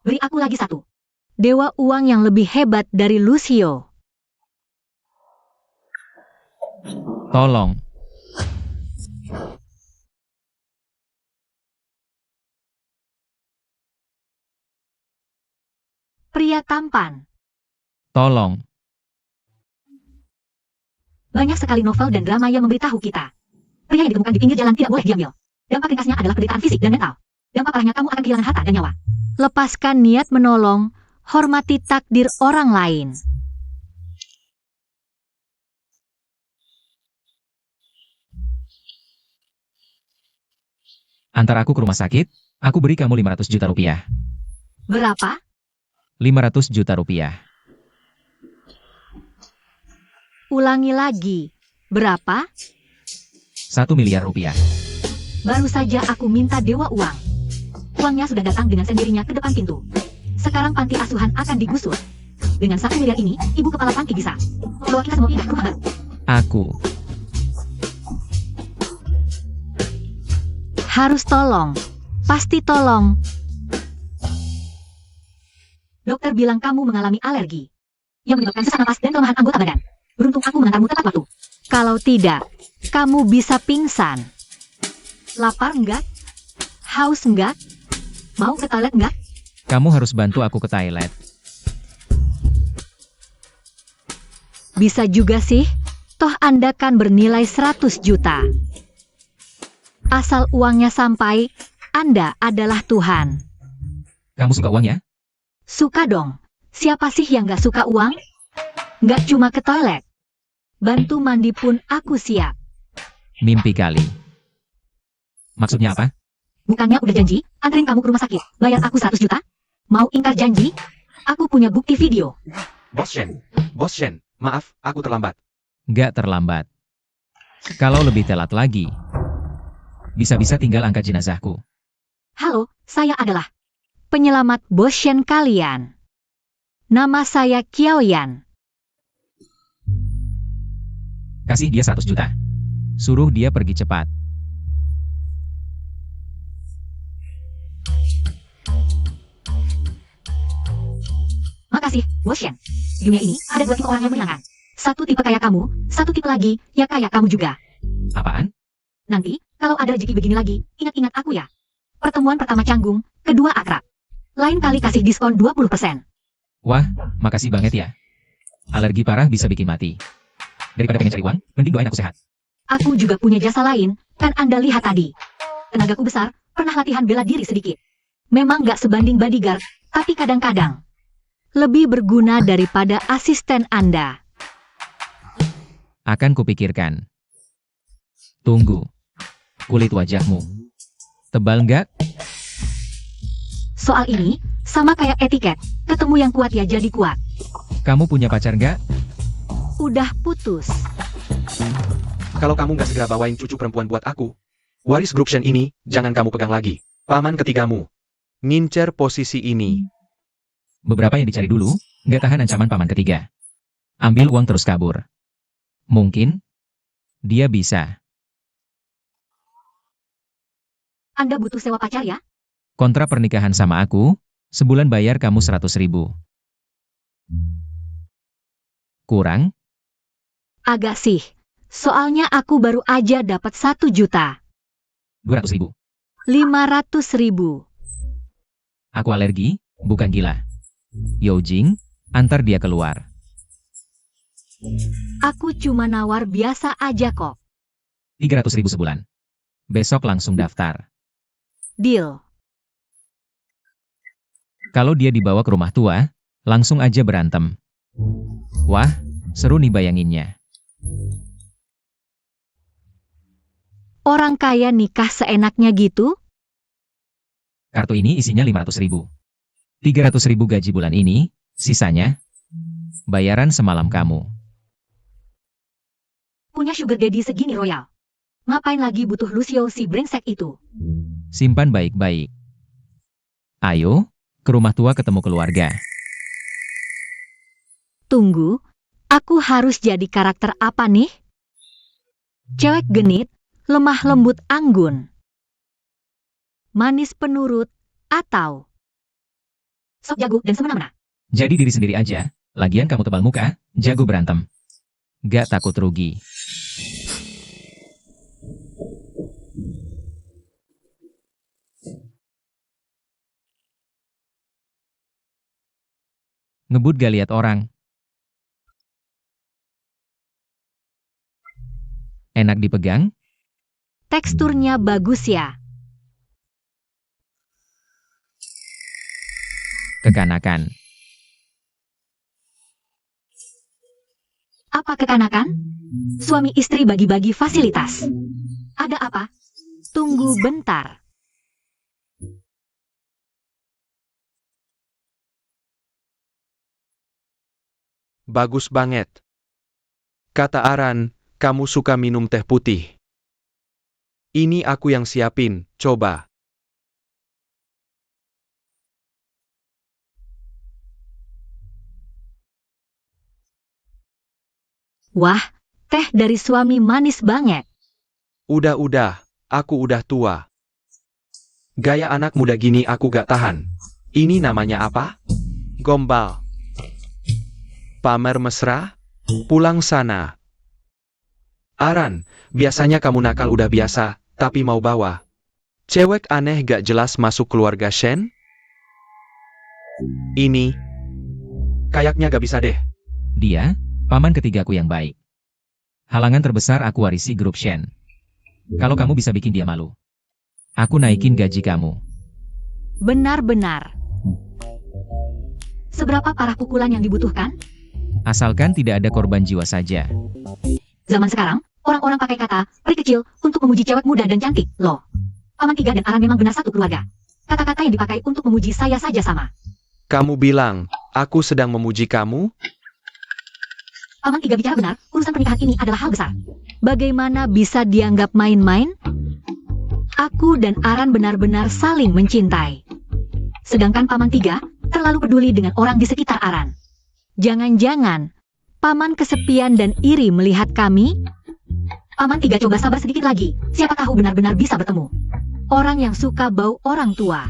Beri aku lagi satu. Dewa uang yang lebih hebat dari Lucio. Tolong. Pria tampan. Tolong. Banyak sekali novel dan drama yang memberitahu kita. Pria yang ditemukan di pinggir jalan tidak boleh diambil. Dampak ringkasnya adalah penderitaan fisik dan mental. Dampak parahnya kamu akan kehilangan harta dan nyawa. Lepaskan niat menolong, hormati takdir orang lain. Antar aku ke rumah sakit, aku beri kamu 500 juta rupiah. Berapa? 500 juta rupiah. Ulangi lagi. Berapa? 1 miliar rupiah. Baru saja aku minta dewa uang. Uangnya sudah datang dengan sendirinya ke depan pintu. Sekarang panti asuhan akan digusur. Dengan 1 miliar ini, ibu kepala panti bisa bawa kita semua pindah ke rumah baru. Aku. Harus tolong. Pasti tolong. Dokter bilang kamu mengalami alergi yang menyebabkan sesak napas dan kelemahan anggota badan. Beruntung aku mengantarmu tepat waktu. Kalau tidak, kamu bisa pingsan. Lapar enggak? Haus enggak? Mau ke toilet enggak? Kamu harus bantu aku ke toilet. Bisa juga sih. Toh Anda kan bernilai 100 juta. Asal uangnya sampai, Anda adalah Tuhan. Kamu suka uang ya? Suka dong. Siapa sih yang gak suka uang? Gak cuma ke toilet. Bantu mandi pun aku siap. Mimpi kali. Maksudnya apa? Bukannya udah janji, anterin kamu ke rumah sakit. Bayar aku 100 juta? Mau ingkar janji? Aku punya bukti video. Bos Shen, maaf, aku terlambat. Gak terlambat. Kalau lebih telat lagi, bisa-bisa tinggal angkat jenazahku. Halo, saya adalah penyelamat Bos Shen kalian. Nama saya Qiaoyan. Kasih dia 100 juta. Suruh dia pergi cepat. Makasih, Bos Shen. Di dunia ini ada 2 tipe orang yang menyenangkan. Satu tipe kayak kamu, satu tipe lagi, ya kayak kamu juga. Apaan? Nanti, kalau ada rezeki begini lagi, ingat-ingat aku ya. Pertemuan pertama canggung, kedua akrab. Lain kali kasih diskon 20%. Wah, makasih banget ya. Alergi parah bisa bikin mati. Daripada pengen cari uang, mending doain aku sehat. Aku juga punya jasa lain, kan Anda lihat tadi. Tenagaku besar, pernah latihan bela diri sedikit. Memang gak sebanding bodyguard, tapi kadang-kadang lebih berguna daripada asisten Anda. Akan kupikirkan. Tunggu. Kulit wajahmu tebal nggak? Soal ini, sama kayak etiket. Ketemu yang kuat ya jadi kuat. Kamu punya pacar nggak? Udah putus. Kalau kamu nggak segera bawain cucu perempuan buat aku, waris grup Shen ini, jangan kamu pegang lagi. Paman ketigamu. Ngincer posisi ini. Beberapa yang dicari dulu, nggak tahan ancaman paman ketiga. Ambil uang terus kabur. Mungkin dia bisa. Anda butuh sewa pacar ya? Kontrak pernikahan sama aku, sebulan bayar kamu 100.000. Kurang? Agak sih. Soalnya aku baru aja dapat 1 juta. 200.000. 500.000. Aku alergi, bukan gila. Youjing, antar dia keluar. Aku cuma nawar biasa aja kok. 300.000 sebulan. Besok langsung daftar. Deal. Kalau dia dibawa ke rumah tua, langsung aja berantem. Wah, seru nih bayanginnya. Orang kaya nikah seenaknya gitu? Kartu ini isinya 500.000. 300.000 gaji bulan ini, sisanya bayaran semalam kamu. Punya sugar daddy segini royal. Ngapain lagi butuh Lucio si brengsek itu? Simpan baik-baik. Ayo, ke rumah tua ketemu keluarga. Tunggu, aku harus jadi karakter apa nih? Cewek genit, lemah lembut anggun. Manis penurut, atau sok jago dan semena-mena. Jadi diri sendiri aja. Lagian kamu tebal muka, jago berantem. Gak takut rugi. Ngebut gak lihat orang. Enak dipegang? Teksturnya bagus ya. Kekanakan. Apa kekanakan? Suami istri bagi-bagi fasilitas. Ada apa? Tunggu bentar. Bagus banget. Kata Aran, kamu suka minum teh putih. Ini aku yang siapin, coba. Wah, teh dari suami manis banget. Udah, aku udah tua. Gaya anak muda gini aku gak tahan. Ini namanya apa? Gombal. Pamer mesra? Pulang sana. Aran, biasanya kamu nakal udah biasa, tapi mau bawa cewek aneh gak jelas masuk keluarga Shen? Ini kayaknya gak bisa deh. Dia, paman ketigaku yang baik. Halangan terbesar aku warisi grup Shen. Kalau kamu bisa bikin dia malu, aku naikin gaji kamu. Benar-benar. Seberapa parah pukulan yang dibutuhkan? Asalkan tidak ada korban jiwa saja. Zaman sekarang, orang-orang pakai kata peri kecil untuk memuji cewek muda dan cantik, loh. Paman Tiga dan Aran memang benar satu keluarga. Kata-kata yang dipakai untuk memuji saya saja sama. Kamu bilang, aku sedang memuji kamu? Paman Tiga bicara benar, urusan pernikahan ini adalah hal besar. Bagaimana bisa dianggap main-main? Aku dan Aran benar-benar saling mencintai. Sedangkan Paman Tiga terlalu peduli dengan orang di sekitar Aran. Jangan-jangan Paman kesepian dan iri melihat kami? Paman Tiga coba sabar sedikit lagi, siapa tahu benar-benar bisa bertemu. Orang yang suka bau orang tua.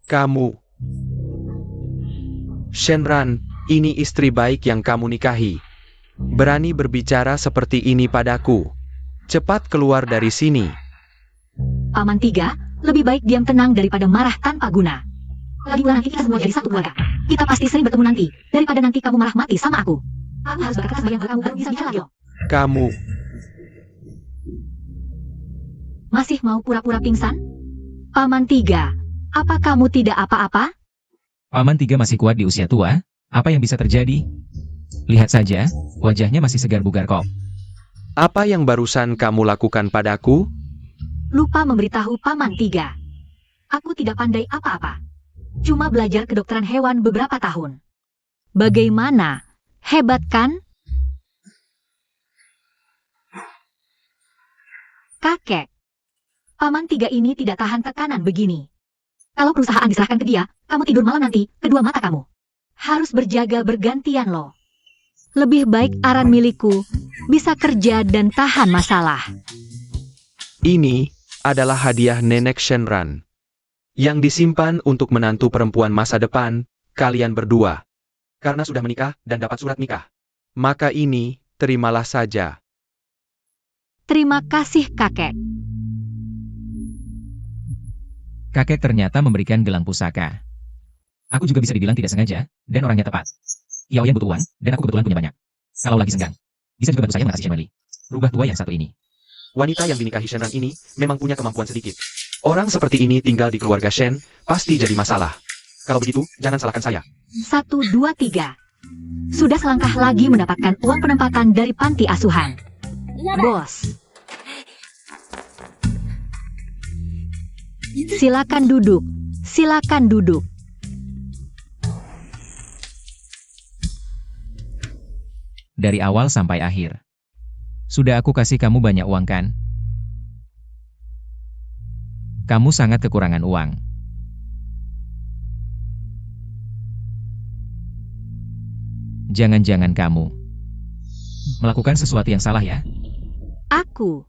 Kamu. Shenran, ini istri baik yang kamu nikahi. Berani berbicara seperti ini padaku. Cepat keluar dari sini. Paman Tiga, lebih baik diam tenang daripada marah tanpa guna. Lagi pula nanti kita semua jadi satu keluarga. Kita pasti sering bertemu nanti, daripada nanti kamu marah mati sama aku. Aku harus berkata sebagai kamu baru bisa bicara lagi loh. Kamu. Masih mau pura-pura pingsan? Paman Tiga, apa kamu tidak apa-apa? Paman Tiga masih kuat di usia tua, apa yang bisa terjadi? Lihat saja, wajahnya masih segar bugar kok. Apa yang barusan kamu lakukan padaku? Lupa memberitahu Paman Tiga. Aku tidak pandai apa-apa. Cuma belajar kedokteran hewan beberapa tahun. Bagaimana? Hebat kan? Kakek. Paman Tiga ini tidak tahan tekanan begini. Kalau perusahaan diserahkan ke dia, kamu tidur malam nanti, kedua mata kamu. Harus berjaga bergantian loh. Lebih baik Aran milikku, bisa kerja dan tahan masalah. Ini adalah hadiah nenek Shenran. Yang disimpan untuk menantu perempuan masa depan, kalian berdua. Karena sudah menikah dan dapat surat nikah. Maka ini, terimalah saja. Terima kasih kakek. Kakek ternyata memberikan gelang pusaka. Aku juga bisa dibilang tidak sengaja, dan orangnya tepat. Yaoyan butuh uang, dan aku kebetulan punya banyak. Kalau lagi senggang, bisa juga bantu saya mengatasi Shenmeli. Rubah tua yang satu ini. Wanita yang dinikahi Shenran ini, memang punya kemampuan sedikit. Orang seperti ini tinggal di keluarga Shen, pasti jadi masalah. Kalau begitu, jangan salahkan saya. 1, 2, 3. Sudah selangkah lagi mendapatkan uang penempatan dari panti asuhan. Bos. Silakan duduk. Silakan duduk. Dari awal sampai akhir. Sudah aku kasih kamu banyak uang kan? Kamu sangat kekurangan uang. Jangan-jangan kamu melakukan sesuatu yang salah ya? Aku.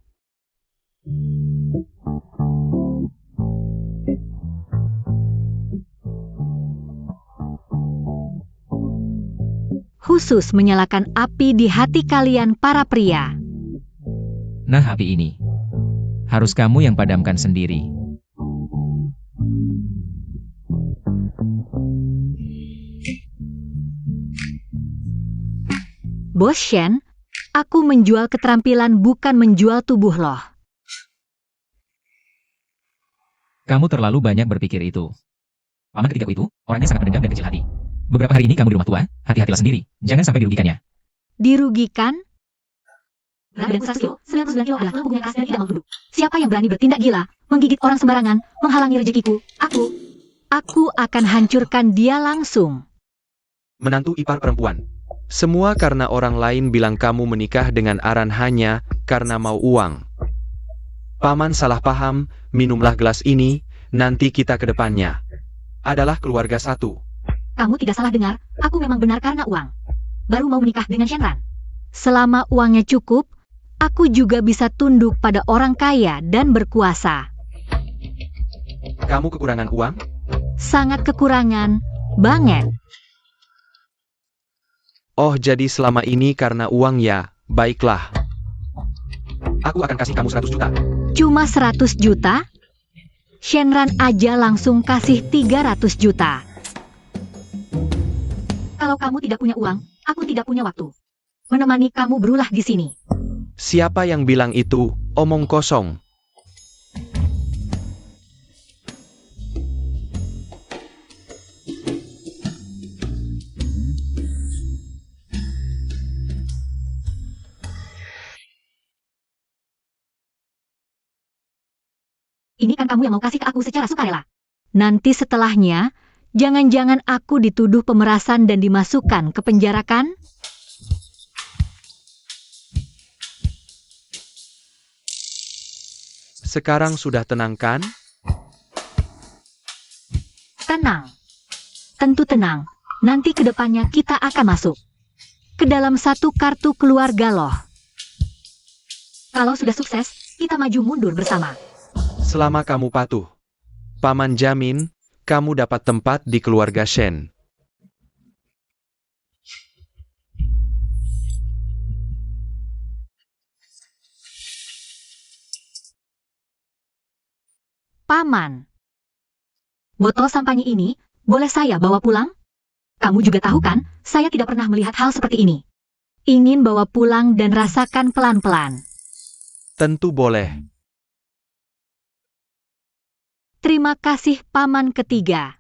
khusus menyalakan api di hati kalian para pria. Nah, api ini harus kamu yang padamkan sendiri. Bos Shen, aku menjual keterampilan bukan menjual tubuh loh. Kamu terlalu banyak berpikir itu. Paman ketigaku itu, orangnya sangat pendendam dan kecil hati. Beberapa hari ini kamu di rumah tua, hati-hatilah sendiri. Jangan sampai dirugikannya. Dirugikan? Berat badanku 100 kilo, 99 kilo adalah tubuh yang keras dan tidak mau tunduk. Siapa yang berani bertindak gila, menggigit orang sembarangan, menghalangi rezekiku, aku akan hancurkan dia langsung. Menantu ipar perempuan. Semua karena orang lain bilang kamu menikah dengan Aran hanya karena mau uang. Paman salah paham, minumlah gelas ini, nanti kita ke depannya adalah keluarga satu. Kamu tidak salah dengar, aku memang benar karena uang. Baru mau menikah dengan Shenran. Selama uangnya cukup, aku juga bisa tunduk pada orang kaya dan berkuasa. Kamu kekurangan uang? Sangat kekurangan, banget. Oh, jadi selama ini karena uang ya, baiklah. Aku akan kasih kamu 100 juta. Cuma 100 juta? Shenran aja langsung kasih 300 juta. Kalau kamu tidak punya uang, aku tidak punya waktu. Menemani kamu berulah di sini. Siapa yang bilang itu? Omong kosong. Ini kan kamu yang mau kasih ke aku secara sukarela. Nanti setelahnya, jangan-jangan aku dituduh pemerasan dan dimasukkan ke penjara kan? Sekarang sudah tenang kan? Tenang. Tentu tenang. Nanti ke depannya kita akan masuk ke dalam satu kartu keluarga loh. Kalau sudah sukses, kita maju mundur bersama. Selama kamu patuh, Paman jamin, kamu dapat tempat di keluarga Shen. Paman, botol sampahnya ini, boleh saya bawa pulang? Kamu juga tahu kan, saya tidak pernah melihat hal seperti ini. Ingin bawa pulang dan rasakan pelan-pelan. Tentu boleh. Terima kasih paman ketiga.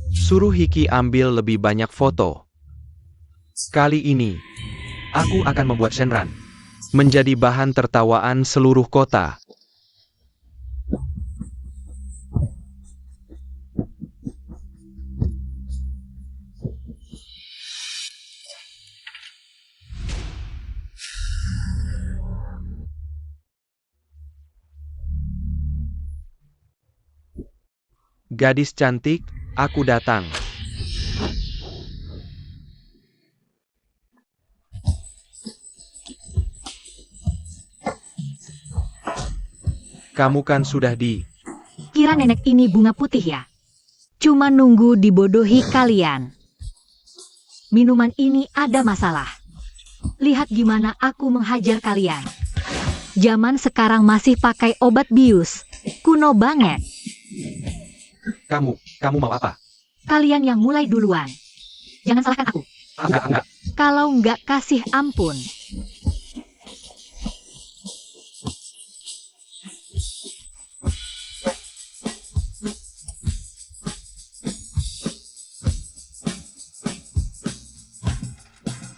Suruh Hiki ambil lebih banyak foto. Kali ini, aku akan membuat Shenran menjadi bahan tertawaan seluruh kota. Gadis cantik, aku datang. Kamu kan sudah di... Kira nenek ini bunga putih ya? Cuma nunggu dibodohi kalian. Minuman ini ada masalah. Lihat gimana aku menghajar kalian. Zaman sekarang masih pakai obat bius. Kuno banget. Kamu mau apa? Kalian yang mulai duluan. Jangan salahkan aku. Enggak. Kalau nggak kasih ampun.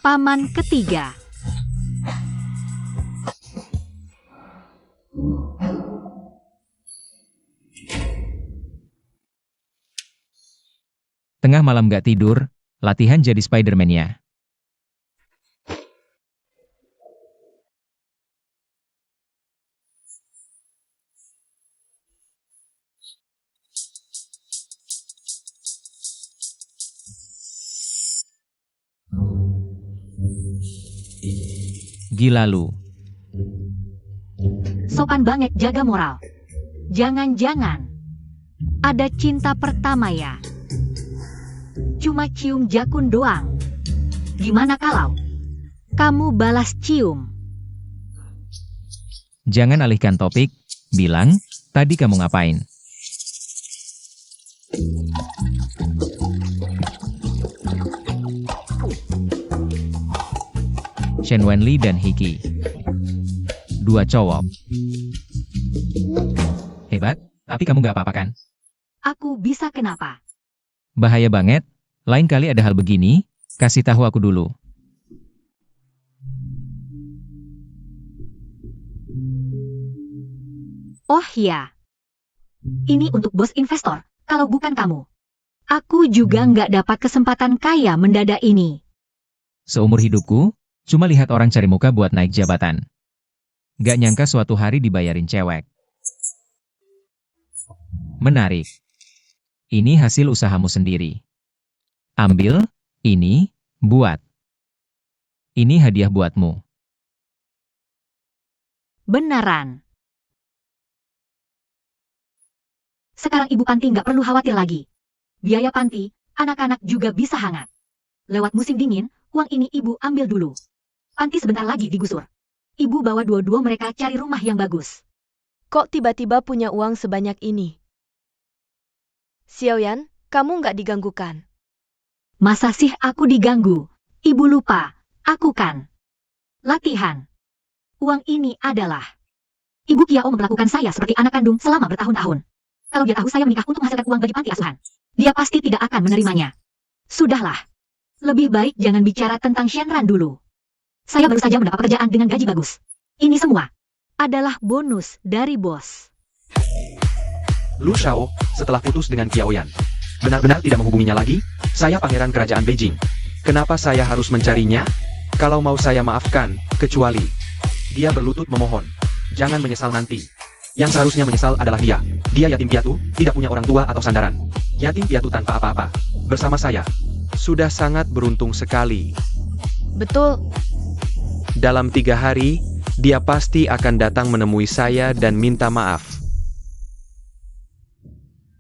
Paman ketiga. Tengah malam gak tidur, latihan jadi Spider-Man-nya. Gila lu. Sopan banget, jaga moral. Jangan-jangan ada cinta pertama ya? Cuma cium jakun doang. Gimana kalau kamu balas cium? Jangan alihkan topik, bilang, tadi kamu ngapain? Shen Wenli dan Hiki. Dua cowok. Hebat, tapi kamu gak apa-apa kan? Aku bisa kenapa? Bahaya banget, lain kali ada hal begini, kasih tahu aku dulu. Oh ya. Ini untuk bos investor, kalau bukan kamu. Aku juga nggak dapat kesempatan kaya mendadak ini. Seumur hidupku, cuma lihat orang cari muka buat naik jabatan. Gak nyangka suatu hari dibayarin cewek. Menarik. Ini hasil usahamu sendiri. Ambil, ini, buat. Ini hadiah buatmu. Beneran. Sekarang Ibu Panti nggak perlu khawatir lagi. Biaya panti, anak-anak juga bisa hangat. Lewat musim dingin, uang ini Ibu ambil dulu. Panti sebentar lagi digusur. Ibu bawa dua-dua mereka cari rumah yang bagus. Kok tiba-tiba punya uang sebanyak ini? Xiaoyan, kamu nggak diganggukan. Masa sih aku diganggu? Ibu lupa, aku kan latihan. Uang ini adalah Ibu Kiao memperlakukan saya seperti anak kandung selama bertahun-tahun. Kalau dia tahu saya menikah untuk menghasilkan uang bagi panti asuhan, dia pasti tidak akan menerimanya. Sudahlah. Lebih baik jangan bicara tentang Shenran dulu. Saya baru saja mendapat pekerjaan dengan gaji bagus. Ini semua adalah bonus dari bos. Lu Shao, setelah putus dengan Qiaoyan, benar-benar tidak menghubunginya lagi? Saya pangeran kerajaan Beijing. Kenapa saya harus mencarinya? Kalau mau saya maafkan, kecuali dia berlutut memohon. Jangan menyesal nanti. Yang seharusnya menyesal adalah dia. Dia yatim piatu, tidak punya orang tua atau sandaran. Yatim piatu tanpa apa-apa. Bersama saya. Sudah sangat beruntung sekali. Betul, Dalam 3 hari, dia pasti akan datang menemui saya dan minta maaf.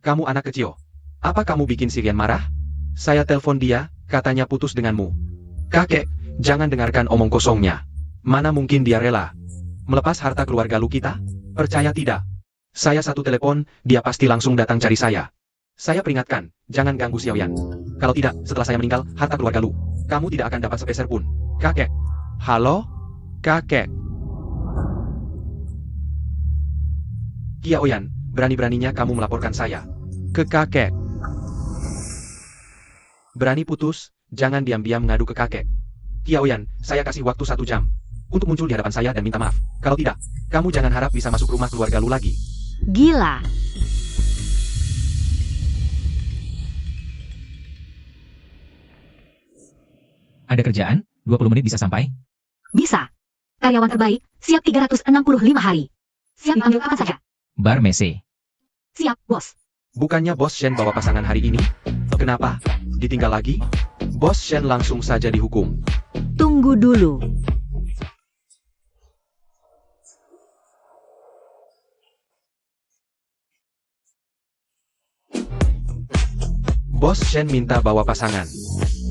Kamu anak kecil. Apa kamu bikin si Rian marah? Saya telepon dia, katanya putus denganmu. Kakek, jangan dengarkan omong kosongnya. Mana mungkin dia rela melepas harta keluarga lu kita? Percaya tidak? Saya satu telepon, dia pasti langsung datang cari saya. Saya peringatkan, jangan ganggu Xiaoyan. Kalau tidak, setelah saya meninggal, harta keluarga lu, kamu tidak akan dapat sepeser pun. Kakek. Halo? Kakek. Qiaoyan, berani-beraninya kamu melaporkan saya ke kakek. Berani putus, jangan diam-diam ngadu ke kakek. Qiaoyan, saya kasih waktu 1 jam untuk muncul di hadapan saya dan minta maaf. Kalau tidak, kamu jangan harap bisa masuk rumah keluarga lu lagi. Gila. Ada kerjaan? 20 menit bisa sampai? Bisa. Karyawan terbaik, siap 365 hari. Siap dipanggil kapan saja. Bar Mese. Siap, bos. Bukannya Bos Shen bawa pasangan hari ini? Kenapa? Ditinggal lagi? Bos Shen langsung saja dihukum. Tunggu dulu. Bos Shen minta bawa pasangan.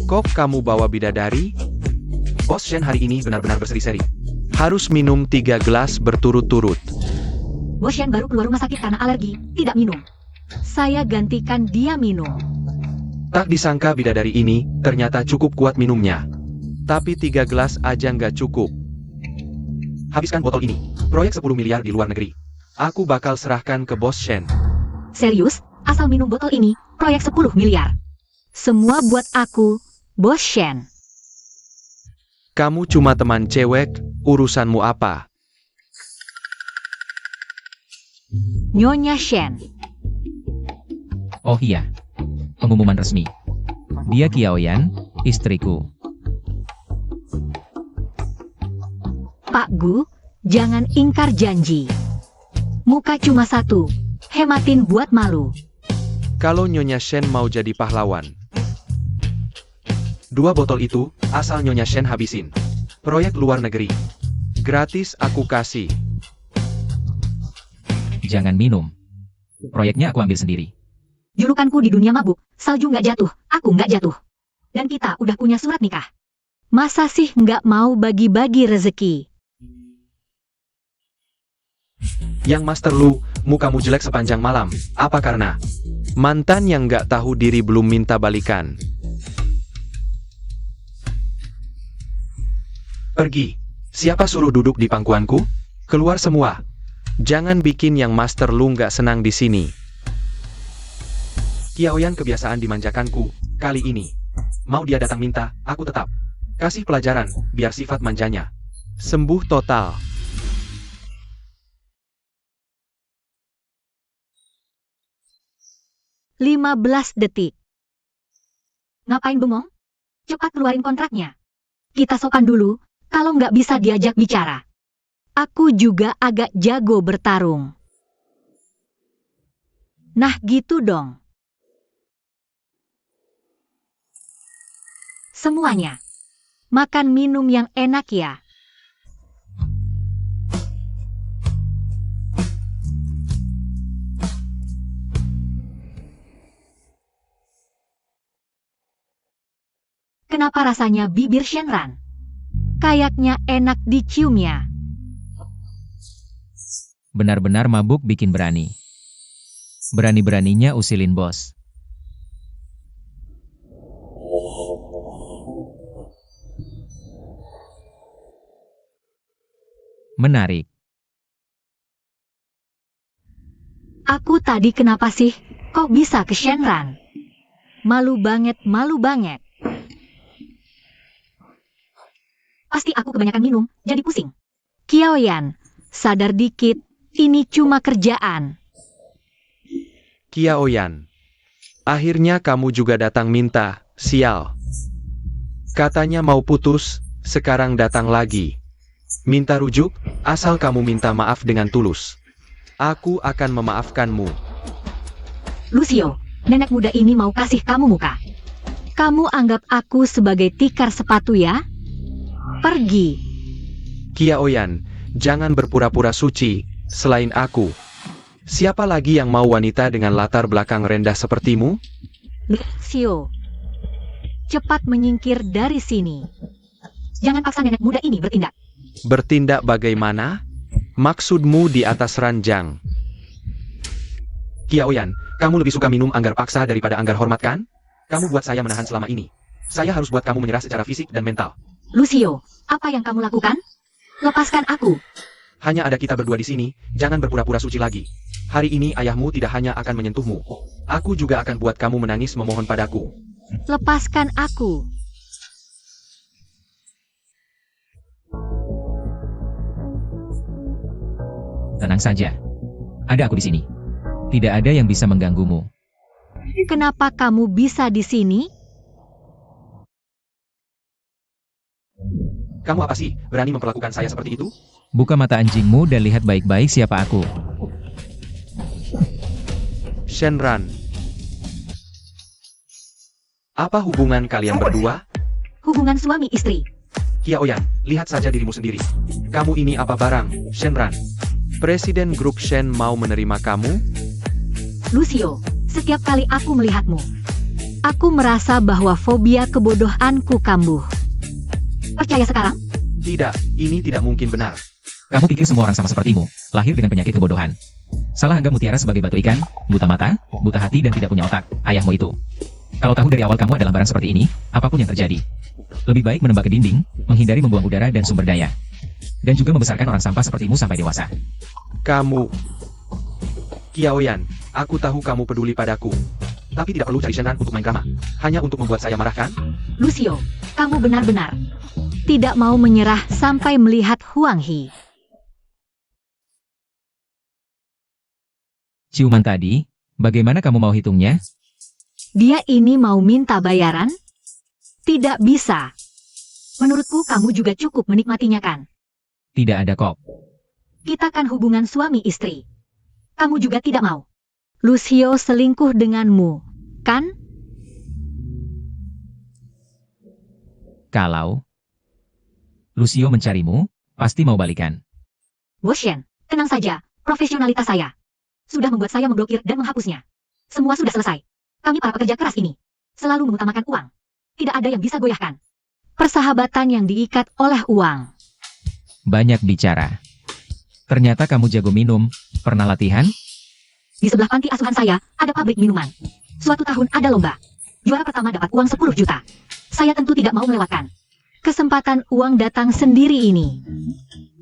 Kok kamu bawa bidadari? Bos Shen hari ini benar-benar berseri-seri. Harus minum 3 gelas berturut-turut. Bos Shen baru keluar rumah sakit karena alergi, tidak minum. Saya gantikan dia minum. Tak disangka bidadari ini ternyata cukup kuat minumnya. Tapi 3 gelas aja nggak cukup. Habiskan botol ini. Proyek 10 miliar di luar negeri. Aku bakal serahkan ke Bos Shen. Serius, asal minum botol ini, proyek 10 miliar. Semua buat aku, Bos Shen. Kamu cuma teman cewek, urusanmu apa? Nyonya Shen. Oh iya. Pengumuman resmi. Dia Qiaoyan, istriku. Pak Gu, jangan ingkar janji. Muka cuma satu, hematin buat malu. Kalau Nyonya Shen mau jadi pahlawan, 2 botol itu, asal Nyonya Shen habisin. Proyek luar negeri. Gratis aku kasih. Jangan minum. Proyeknya aku ambil sendiri. Julukanku di dunia mabuk, salju nggak jatuh, aku nggak jatuh. Dan kita udah punya surat nikah. Masa sih nggak mau bagi-bagi rezeki? Yang Master Lu, mukamu jelek sepanjang malam. Apa karena mantan yang nggak tahu diri belum minta balikan? Pergi. Siapa suruh duduk di pangkuanku? Keluar semua. Jangan bikin yang Master Lu nggak senang di sini. Qiaoyan kebiasaan dimanjakanku. Kali ini, mau dia datang minta, aku tetap kasih pelajaran, biar sifat manjanya sembuh total. "15 detik. Ngapain bengong? Cepat keluarin kontraknya. Kita sopan dulu, kalau nggak bisa diajak bicara. Aku juga agak jago bertarung. Nah gitu dong. Semuanya. Makan minum yang enak ya. Kenapa rasanya bibir Shenran? Kayaknya enak diciumnya. Benar-benar mabuk bikin berani. Berani-beraninya usilin bos. Menarik. Aku tadi kenapa sih? Kok bisa ke Shenran? Malu banget, malu banget. Pasti aku kebanyakan minum, jadi pusing. Qiaoyan, sadar dikit, ini cuma kerjaan. Qiaoyan, akhirnya kamu juga datang minta, sial. Katanya mau putus, sekarang datang lagi. Minta rujuk, asal kamu minta maaf dengan tulus. Aku akan memaafkanmu. Lucio, nenek muda ini mau kasih kamu muka. Kamu anggap aku sebagai tikar sepatu ya? Pergi. Qiaoyan, jangan berpura-pura suci, selain aku. Siapa lagi yang mau wanita dengan latar belakang rendah sepertimu? Lucio, cepat menyingkir dari sini. Jangan paksa nenek muda ini bertindak. Bertindak bagaimana? Maksudmu di atas ranjang? Qiaoyan, kamu lebih suka minum anggar paksa daripada anggar hormat kan? Kamu buat saya menahan selama ini. Saya harus buat kamu menyerah secara fisik dan mental. Lucio, apa yang kamu lakukan? Lepaskan aku. Hanya ada kita berdua di sini, jangan berpura-pura suci lagi. Hari ini ayahmu tidak hanya akan menyentuhmu. Aku juga akan buat kamu menangis memohon padaku. Lepaskan aku. Tenang saja. Ada aku di sini. Tidak ada yang bisa mengganggumu. Kenapa kamu bisa di sini? Kamu apa sih, berani memperlakukan saya seperti itu? Buka mata anjingmu dan lihat baik-baik siapa aku. Shenran. Apa hubungan kalian berdua? Hubungan suami istri. Qiaoyan, lihat saja dirimu sendiri. Kamu ini apa barang, Shenran? Presiden grup Shen mau menerima kamu? Lucio, setiap kali aku melihatmu, aku merasa bahwa fobia kebodohanku kambuh. Percaya sekarang? Tidak, ini tidak mungkin benar. Kamu pikir semua orang sama sepertimu, lahir dengan penyakit kebodohan. Salah anggap Mutiara sebagai batu ikan, buta mata, buta hati dan tidak punya otak, ayahmu itu. Kalau tahu dari awal kamu adalah barang seperti ini, apapun yang terjadi. Lebih baik menembak ke dinding, menghindari membuang udara dan sumber daya. Dan juga membesarkan orang sampah sepertimu sampai dewasa. Kamu... Qiaoyan, aku tahu kamu peduli padaku. Tapi tidak perlu cari Shenran untuk main drama. Hanya untuk membuat saya marah kan? Lucio, kamu benar-benar tidak mau menyerah sampai melihat Huang He. Ciuman tadi, bagaimana kamu mau hitungnya? Dia ini mau minta bayaran? Tidak bisa. Menurutku kamu juga cukup menikmatinya kan? Tidak ada kok. Kita kan hubungan suami istri. Kamu juga tidak mau. Lucio selingkuh denganmu, kan? Kalau Lucio mencarimu, pasti mau balikan. Woshen, tenang saja, profesionalitas saya sudah membuat saya memblokir dan menghapusnya. Semua sudah selesai. Kami para pekerja keras ini selalu mengutamakan uang. Tidak ada yang bisa goyahkan. Persahabatan yang diikat oleh uang. Banyak bicara. Ternyata kamu jago minum. Pernah latihan? Di sebelah panti asuhan saya, ada pabrik minuman. Suatu tahun ada lomba. Juara pertama dapat uang 10 juta. Saya tentu tidak mau melewatkan. Kesempatan uang datang sendiri ini.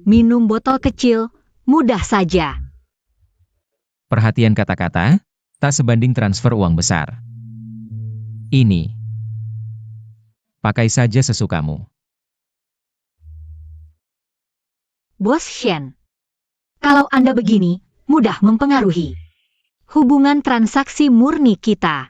Minum botol kecil, mudah saja. Perhatian kata-kata, tak sebanding transfer uang besar. Ini. Pakai saja sesukamu. Bos Shen. Kalau Anda begini, mudah mempengaruhi hubungan transaksi murni kita.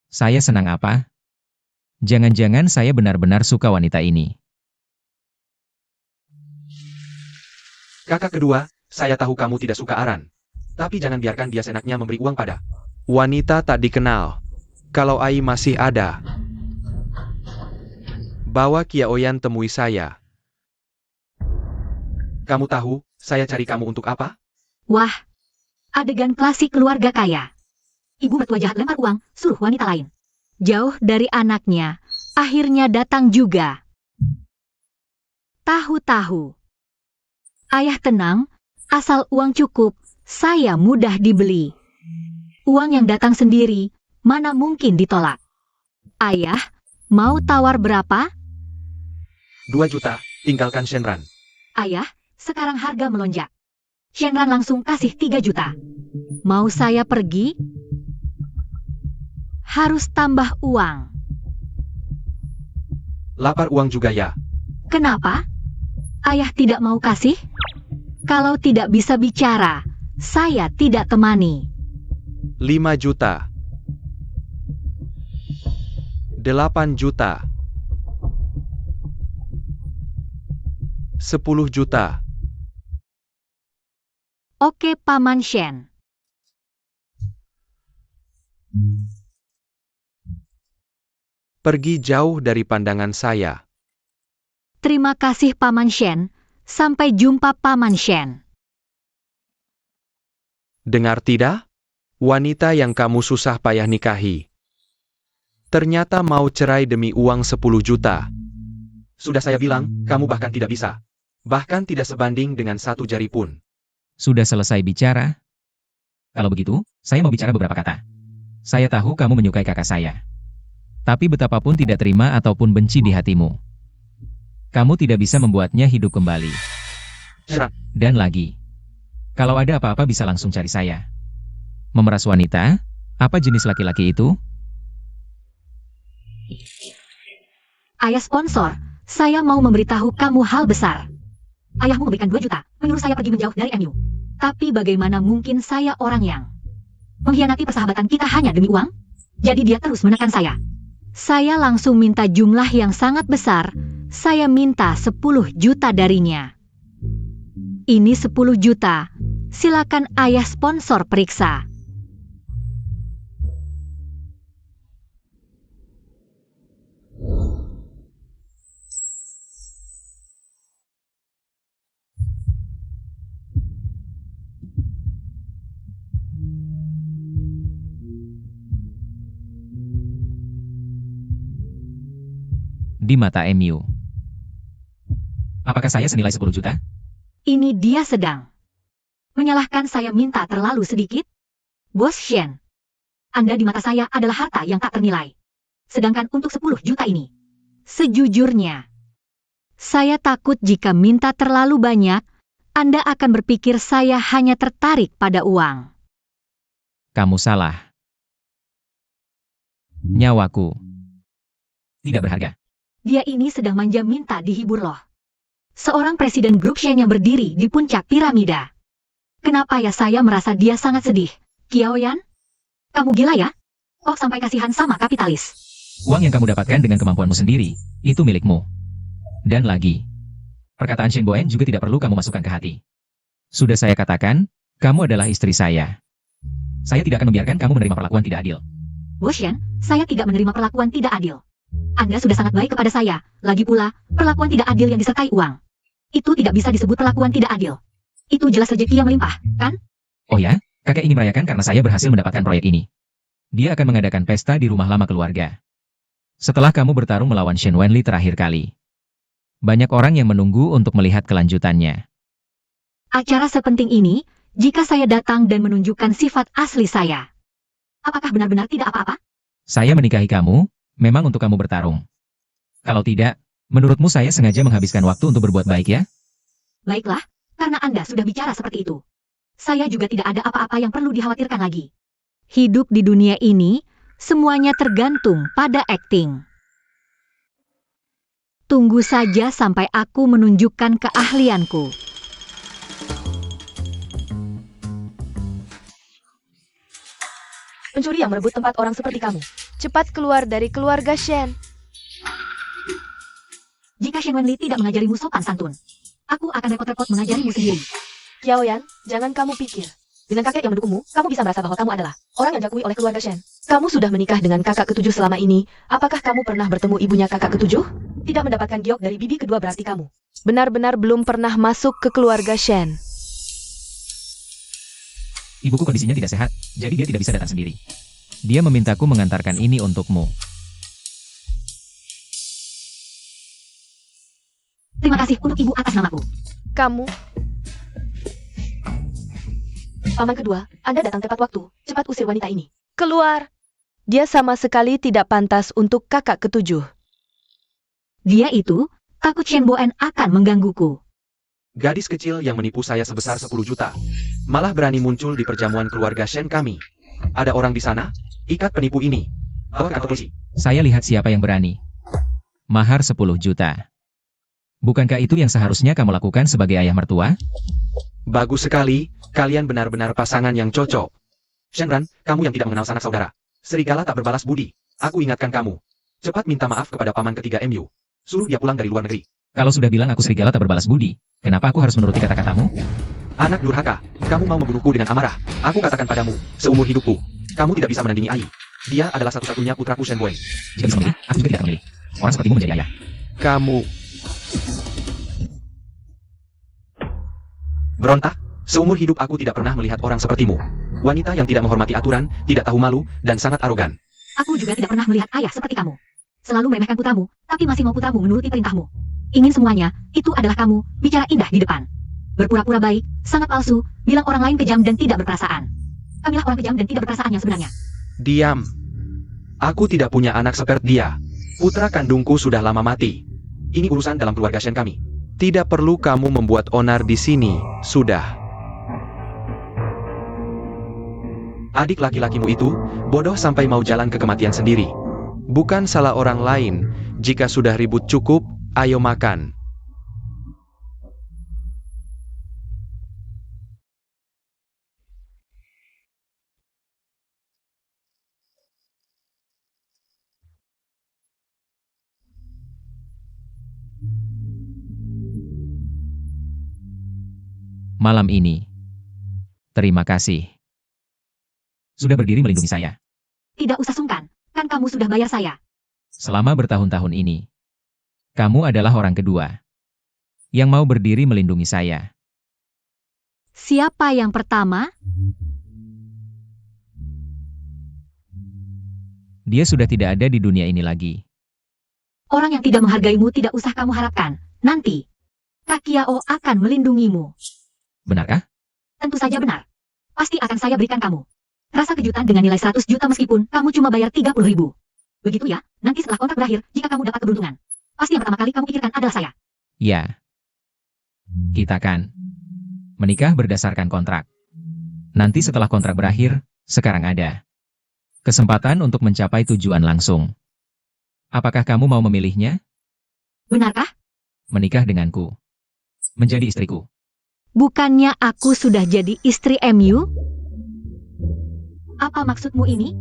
Saya senang apa? Jangan-jangan saya benar-benar suka wanita ini. Kakak kedua, saya tahu kamu tidak suka Aran. Tapi jangan biarkan dia senaknya memberi uang pada wanita tak dikenal. Kalau Ai masih ada, bawa Kiaoyan temui saya. Kamu tahu, saya cari kamu untuk apa? Wah, adegan klasik keluarga kaya. Ibu mertua jahat lempar uang, suruh wanita lain. Jauh dari anaknya, akhirnya datang juga. Tahu-tahu. Ayah tenang, asal uang cukup, saya mudah dibeli. Uang yang datang sendiri, mana mungkin ditolak. Ayah, mau tawar berapa? 2 juta, tinggalkan Shenran. Ayah, sekarang harga melonjak. Shenran langsung kasih 3 juta. Mau saya pergi? Harus tambah uang. Lapar uang juga ya. Kenapa? Ayah tidak mau kasih? Kalau tidak bisa bicara, saya tidak temani. 5 juta. 8 juta. 10 juta. Oke Paman Shen. Pergi jauh dari pandangan saya. Terima kasih Paman Shen. Sampai jumpa Paman Shen. Dengar tidak? Wanita yang kamu susah payah nikahi. Ternyata mau cerai demi uang 10 juta. Sudah saya bilang, kamu bahkan tidak bisa. Bahkan tidak sebanding dengan 1 jari pun. Sudah selesai bicara? Kalau begitu, saya mau bicara beberapa kata. Saya tahu kamu menyukai kakak saya. Tapi betapapun tidak terima ataupun benci di hatimu, kamu tidak bisa membuatnya hidup kembali. Dan lagi, kalau ada apa-apa bisa langsung cari saya. Memeras wanita? Apa jenis laki-laki itu? Ayah sponsor, saya mau memberitahu kamu hal besar. Ayahmu memberikan 2 juta, menyuruh saya pergi menjauh dari MU. Tapi bagaimana mungkin saya orang yang mengkhianati persahabatan kita hanya demi uang? Jadi dia terus menekan saya. Saya langsung minta jumlah yang sangat besar. Saya minta 10 juta darinya. Ini 10 juta. Silakan ayah sponsor periksa. Di mata MU. Apakah saya senilai 10 juta? Ini dia sedang menyalahkan saya minta terlalu sedikit? Bos Shen, Anda di mata saya adalah harta yang tak ternilai. Sedangkan untuk 10 juta ini, sejujurnya, saya takut jika minta terlalu banyak, Anda akan berpikir saya hanya tertarik pada uang. Kamu salah. Nyawaku tidak berharga. Dia ini sedang manja minta dihibur loh. Seorang presiden grup Shen yang berdiri di puncak piramida. Kenapa ya saya merasa dia sangat sedih? Kiaoyan? Kamu gila ya? Oh sampai kasihan sama kapitalis. Uang yang kamu dapatkan dengan kemampuanmu sendiri, itu milikmu. Dan lagi, perkataan Shen Boen juga tidak perlu kamu masukkan ke hati. Sudah saya katakan, kamu adalah istri saya. Saya tidak akan membiarkan kamu menerima perlakuan tidak adil. Bos Shen, saya tidak menerima perlakuan tidak adil. Anda sudah sangat baik kepada saya. Lagi pula, Perlakuan tidak adil yang disertai uang. Itu tidak bisa disebut perlakuan tidak adil. Itu jelas rezeki yang melimpah, kan? Oh ya, kakek ingin merayakan karena saya berhasil mendapatkan proyek ini. Dia akan mengadakan pesta di rumah lama keluarga. Setelah kamu bertarung melawan Shen Wenli terakhir kali. Banyak orang yang menunggu untuk melihat kelanjutannya. Acara sepenting ini, jika saya datang dan menunjukkan sifat asli saya, apakah benar-benar tidak apa-apa? Saya menikahi kamu, memang untuk kamu bertarung. Kalau tidak, menurutmu saya sengaja menghabiskan waktu untuk berbuat baik ya? Baiklah, karena Anda sudah bicara seperti itu. Saya juga tidak ada apa-apa yang perlu dikhawatirkan lagi. Hidup di dunia ini, semuanya tergantung pada akting. Tunggu saja sampai aku menunjukkan keahlianku. Pencuri yang merebut tempat orang seperti kamu. Cepat keluar dari keluarga Shen. Jika Shen Wenli tidak mengajarimu sopan santun, aku akan repot-repot mengajarimu sendiri. Xiaoyan, jangan kamu pikir. Dengan kakek yang mendukungmu, kamu bisa merasa bahwa kamu adalah orang yang diakui oleh keluarga Shen. Kamu sudah menikah dengan kakak ketujuh selama ini. Apakah kamu pernah bertemu ibunya kakak ketujuh? Tidak mendapatkan giok dari bibi kedua berarti kamu benar-benar belum pernah masuk ke keluarga Shen. Ibuku kondisinya tidak sehat, jadi dia tidak bisa datang sendiri. Dia memintaku mengantarkan ini untukmu. Terima kasih untuk ibu atas namaku. Kamu Paman kedua, Anda datang tepat waktu. Cepat usir wanita ini. Keluar. Dia sama sekali tidak pantas untuk kakak ketujuh. Dia itu, takut Shen Boen akan menggangguku. Gadis kecil yang menipu saya sebesar 10 juta. Malah berani muncul di perjamuan keluarga Shen kami. Ada orang di sana? Ikat penipu ini. Bawa ke kantor polisi. Saya lihat siapa yang berani. Mahar 10 juta. Bukankah itu yang seharusnya kamu lakukan sebagai ayah mertua? Bagus sekali, kalian benar-benar pasangan yang cocok. Shenran, kamu yang tidak mengenal sanak saudara. Serigala tak berbalas budi. Aku ingatkan kamu. Cepat minta maaf kepada paman ketiga MU. Suruh dia pulang dari luar negeri. Kalau sudah bilang aku serigala tak berbalas budi, kenapa aku harus menuruti kata-katamu? Anak durhaka, kamu mau membunuhku dengan amarah. Aku katakan padamu, seumur hidupku, kamu tidak bisa menandingi Ai. Dia adalah satu-satunya putraku Shen Boen. Jika bisa memilih, aku juga tidak akan memilih. Orang sepertimu menjadi ayah. Kamu berontak? Seumur hidup aku tidak pernah melihat orang sepertimu. Wanita yang tidak menghormati aturan, tidak tahu malu, dan sangat arogan. Aku juga tidak pernah melihat ayah seperti kamu. Selalu meremehkan putramu, tapi masih mau putramu menuruti perintahmu. Ingin semuanya, itu adalah kamu, bicara indah di depan. Berpura-pura baik, sangat palsu, bilang orang lain kejam dan tidak berperasaan. Kamilah orang kejam dan tidak berperasaan yang sebenarnya. Diam. Aku tidak punya anak seperti dia. Putra kandungku sudah lama mati. Ini urusan dalam keluarga Shen kami. Tidak perlu kamu membuat onar di sini, sudah. Adik laki-lakimu itu, bodoh sampai mau jalan ke kematian sendiri. Bukan salah orang lain, jika sudah ribut cukup, ayo makan. Malam ini. Terima kasih. Sudah berdiri melindungi saya. Tidak usah sungkan, kan kamu sudah bayar saya. Selama bertahun-tahun ini. Kamu adalah orang kedua. Yang mau berdiri melindungi saya. Siapa yang pertama? Dia sudah tidak ada di dunia ini lagi. Orang yang tidak menghargaimu tidak usah kamu harapkan. Nanti, Kak Kiao akan melindungimu. Benarkah? Tentu saja benar. Pasti akan saya berikan kamu. Rasa kejutan dengan nilai 100 juta meskipun kamu cuma bayar 30.000. Begitu ya, nanti setelah kontrak berakhir, jika kamu dapat keberuntungan. Pasti yang pertama kali kamu pikirkan adalah saya. Ya. Kita kan menikah berdasarkan kontrak. Nanti setelah kontrak berakhir, sekarang ada kesempatan untuk mencapai tujuan langsung. Apakah kamu mau memilihnya? Benarkah? Menikah denganku. Menjadi istriku. Bukannya aku sudah jadi istri MU? Apa maksudmu ini?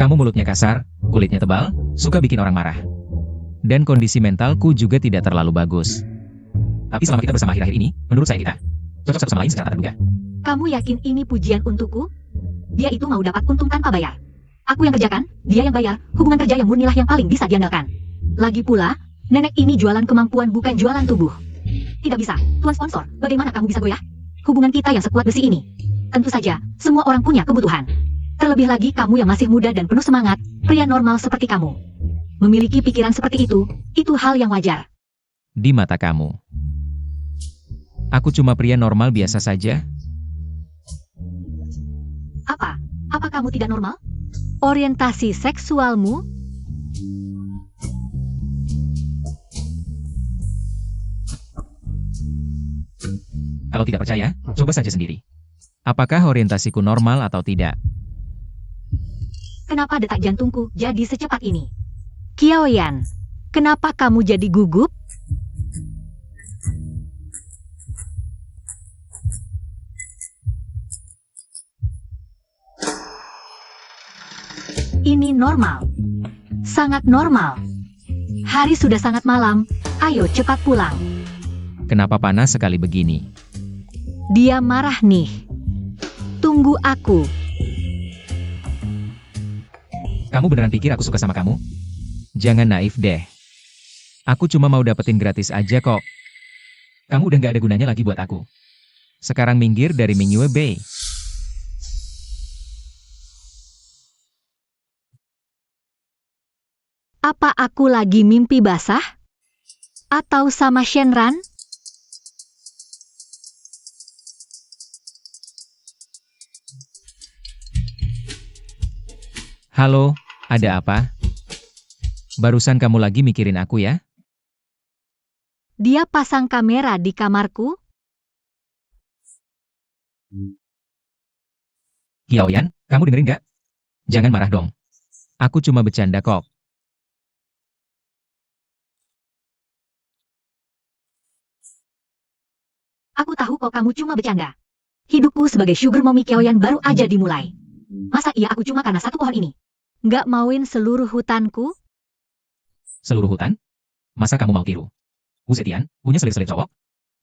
Kamu mulutnya kasar, kulitnya tebal, suka bikin orang marah. Dan kondisi mentalku juga tidak terlalu bagus. Tapi selama kita bersama akhir-akhir ini, menurut saya kita cocok satu sama lain secara tak terduga. Kamu yakin ini pujian untukku? Dia itu mau dapat untung tanpa bayar. Aku yang kerjakan, dia yang bayar, hubungan kerja yang murnilah yang paling bisa diandalkan. Lagi pula, Nenek ini jualan kemampuan bukan jualan tubuh. Tidak bisa, tuan sponsor, bagaimana kamu bisa goyah? Hubungan kita yang sekuat besi ini. Tentu saja, semua orang punya kebutuhan. Terlebih lagi kamu yang masih muda dan penuh semangat, pria normal seperti kamu. Memiliki pikiran seperti itu hal yang wajar. Di mata kamu, aku cuma pria normal biasa saja. Apa? Apa kamu tidak normal? Orientasi seksualmu? Kalau tidak percaya, coba saja sendiri. Apakah orientasiku normal atau tidak? Kenapa detak jantungku jadi secepat ini? Qiaoyan, kenapa kamu jadi gugup? Ini normal. Sangat normal. Hari sudah sangat malam, ayo cepat pulang. Kenapa panas sekali begini? Dia marah nih. Tunggu aku. Kamu beneran pikir aku suka sama kamu? Jangan naif deh. Aku cuma mau dapetin gratis aja kok. Kamu udah gak ada gunanya lagi buat aku. Sekarang minggir dari Mingyue Bay. Apa aku lagi mimpi basah? Atau sama Shenran? Halo, ada apa? Barusan kamu lagi mikirin aku ya? Dia pasang kamera di kamarku? Qiaoyan, kamu dengerin gak? Jangan marah dong. Aku cuma bercanda kok. Aku tahu kok kamu cuma bercanda. Hidupku sebagai sugar mommy Qiaoyan baru aja dimulai. Masa iya aku cuma karena satu pohon ini? Nggak mauin seluruh hutanku? Seluruh hutan? Masa kamu mau tiru? Uzetian, punya selir-selir cowok?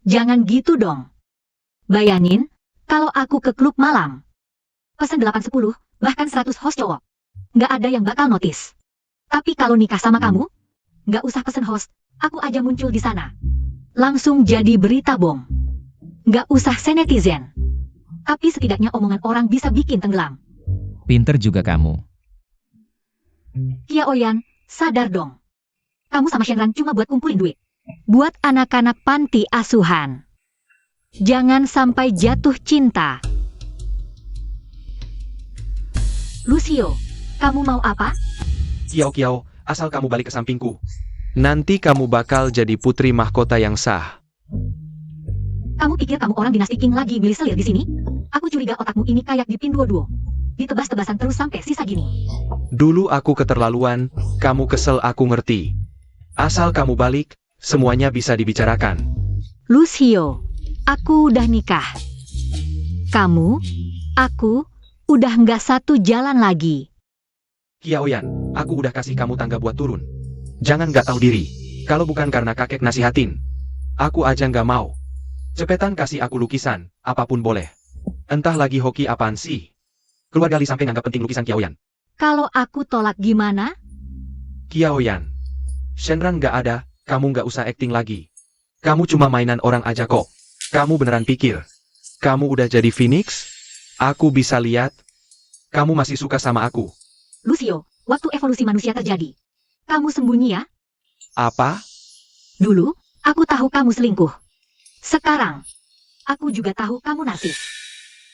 Jangan gitu dong. Bayangin, kalau aku ke klub malam. Pesan 8-10, bahkan 100 host cowok. Nggak ada yang bakal notice. Tapi kalau nikah sama kamu, nggak usah pesen host, aku aja muncul di sana. Langsung jadi berita bom. Nggak usah netizen. Tapi setidaknya omongan orang bisa bikin tenggelam. Pinter juga kamu. Qiaoyan, sadar dong. Kamu sama Shenran cuma buat kumpulin duit. Buat anak-anak panti asuhan. Jangan sampai jatuh cinta. Lucio, kamu mau apa? Kiao, asal kamu balik ke sampingku. Nanti kamu bakal jadi putri mahkota yang sah. Kamu pikir kamu orang dinasti King lagi milih selir di sini? Aku curiga otakmu ini kayak dipin duo-duo. Ditebas-tebasan terus sampai sisa gini. Dulu aku keterlaluan, kamu kesel aku ngerti. Asal kamu balik, semuanya bisa dibicarakan. Lucio, aku udah nikah. Kamu, aku, udah nggak satu jalan lagi. Qiaoyan, aku udah kasih kamu tangga buat turun. Jangan nggak tahu diri. Kalau bukan karena kakek nasihatin, aku aja nggak mau. Cepetan kasih aku lukisan, apapun boleh. Entah lagi hoki apaan sih. Keluarga Li sampai nganggap penting lukisan Qiaoyan. Kalau aku tolak gimana? Qiaoyan, Shenran nggak ada, kamu nggak usah acting lagi. Kamu cuma mainan orang aja kok. Kamu beneran pikir kamu udah jadi Phoenix? Aku bisa lihat. Kamu masih suka sama aku. Lucio, waktu evolusi manusia terjadi, kamu sembunyi ya? Apa? Dulu, aku tahu kamu selingkuh. Sekarang, aku juga tahu kamu narsis.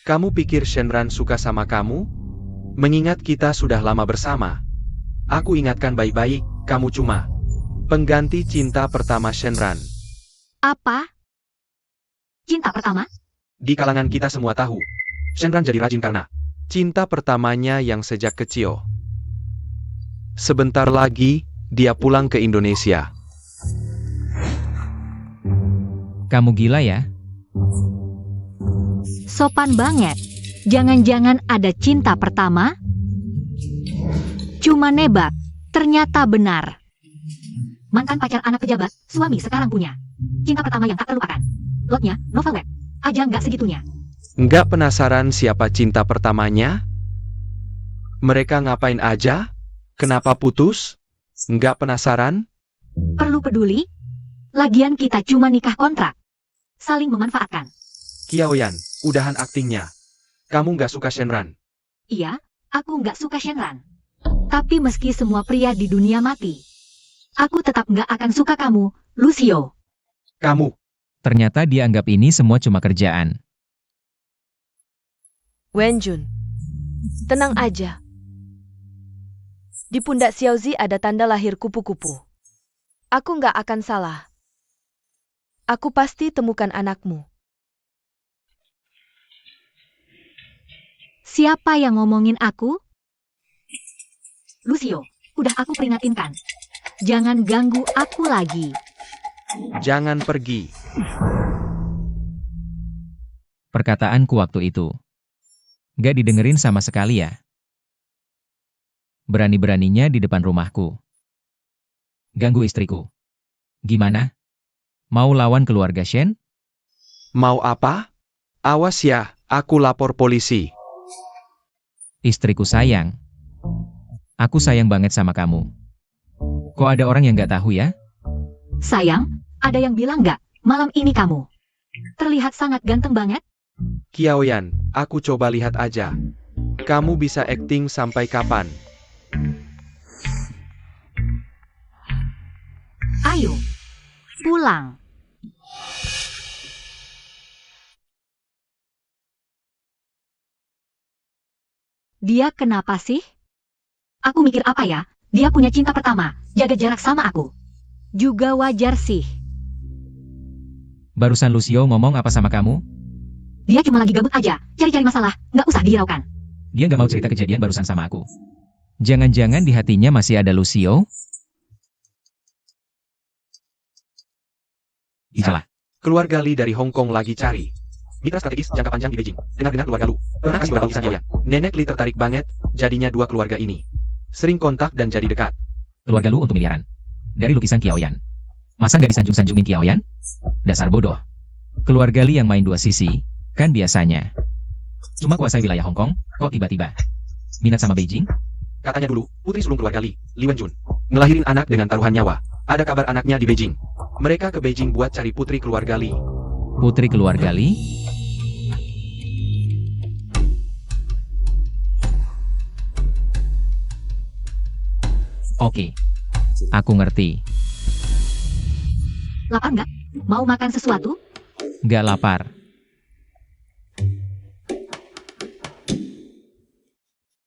Kamu pikir Shenran suka sama kamu? Mengingat kita sudah lama bersama. Aku ingatkan baik-baik, kamu cuma pengganti cinta pertama Shenran. Apa? Cinta pertama? Di kalangan kita semua tahu, Shenran jadi rajin karena cinta pertamanya yang sejak kecil. Sebentar lagi, dia pulang ke Indonesia. Kamu gila ya? Sopan banget. Jangan-jangan ada cinta pertama? Cuma nebak, ternyata benar. Mantan pacar anak pejabat, suami sekarang punya. Cinta pertama yang tak terlupakan. Lotnya, novel web. Aja nggak segitunya. Nggak penasaran siapa cinta pertamanya? Mereka ngapain aja? Kenapa putus? Nggak penasaran? Perlu peduli? Lagian kita cuma nikah kontrak. Saling memanfaatkan. Qiaoyan, udahan aktingnya. Kamu nggak suka Shenran? Iya, aku nggak suka Shenran. Tapi meski semua pria di dunia mati, aku tetap nggak akan suka kamu, Lucio. Kamu, Ternyata dia anggap ini semua cuma kerjaan. Wenjun, tenang aja. Di pundak Xiaozi ada tanda lahir kupu-kupu. Aku nggak akan salah. Aku pasti temukan anakmu. Siapa yang ngomongin aku? Lucio, udah aku peringatin kan. Jangan ganggu aku lagi. jangan pergi. Perkataanku waktu itu. Gak didengerin sama sekali ya. Berani-beraninya di depan rumahku. Ganggu istriku. Gimana? Mau lawan keluarga Shen? Mau apa? Awas ya, aku lapor polisi. Istriku sayang. Aku sayang banget sama kamu. Kok ada orang yang gak tahu ya? Sayang, ada yang bilang nggak, malam ini kamu terlihat sangat ganteng banget? Qiaoyan, aku coba lihat aja. Kamu bisa akting sampai kapan? Ayo, pulang. Dia kenapa sih? Aku mikir apa ya, dia punya cinta pertama, jaga jarak sama aku. Juga wajar sih. Barusan Lucio ngomong apa sama kamu? Dia cuma lagi gabut aja, cari-cari masalah, nggak usah dihiraukan. Dia gak mau cerita kejadian barusan sama aku. Jangan-jangan di hatinya masih ada Lucio? Salah. Keluarga Li dari Hong Kong lagi cari mitra strategis jangka panjang di Beijing. Dengar-dengar keluarga Lu pernah kasih beberapa lukisan Qiaoyan. Nenek Li tertarik banget, jadinya dua keluarga ini sering kontak dan jadi dekat. Keluarga lu untuk miliaran. Dari lukisan Qiaoyan. Masa gak disanjung-sanjungin Qiaoyan? Dasar bodoh. Keluarga Li yang main dua sisi, kan biasanya. Cuma kuasai wilayah Hong Kong, kok tiba-tiba minat sama Beijing? Katanya dulu, putri sulung keluarga Li, Li Wenjun, ngelahirin anak dengan taruhan nyawa. Ada kabar anaknya di Beijing. Mereka ke Beijing buat cari putri keluarga Li. Putri keluarga Li? Oke. Aku ngerti. Lapar nggak? Mau makan sesuatu? Gak lapar.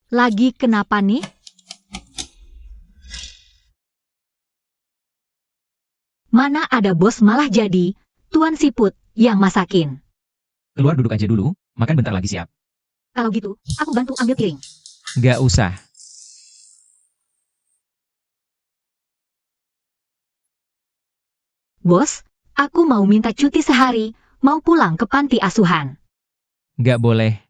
Lagi kenapa nih? Mana ada bos malah jadi Tuan Siput yang masakin. Keluar duduk aja dulu, makan bentar lagi siap. Kalau gitu, aku bantu ambil piring. Gak usah. Bos, aku mau minta cuti sehari, mau pulang ke panti asuhan. Gak boleh.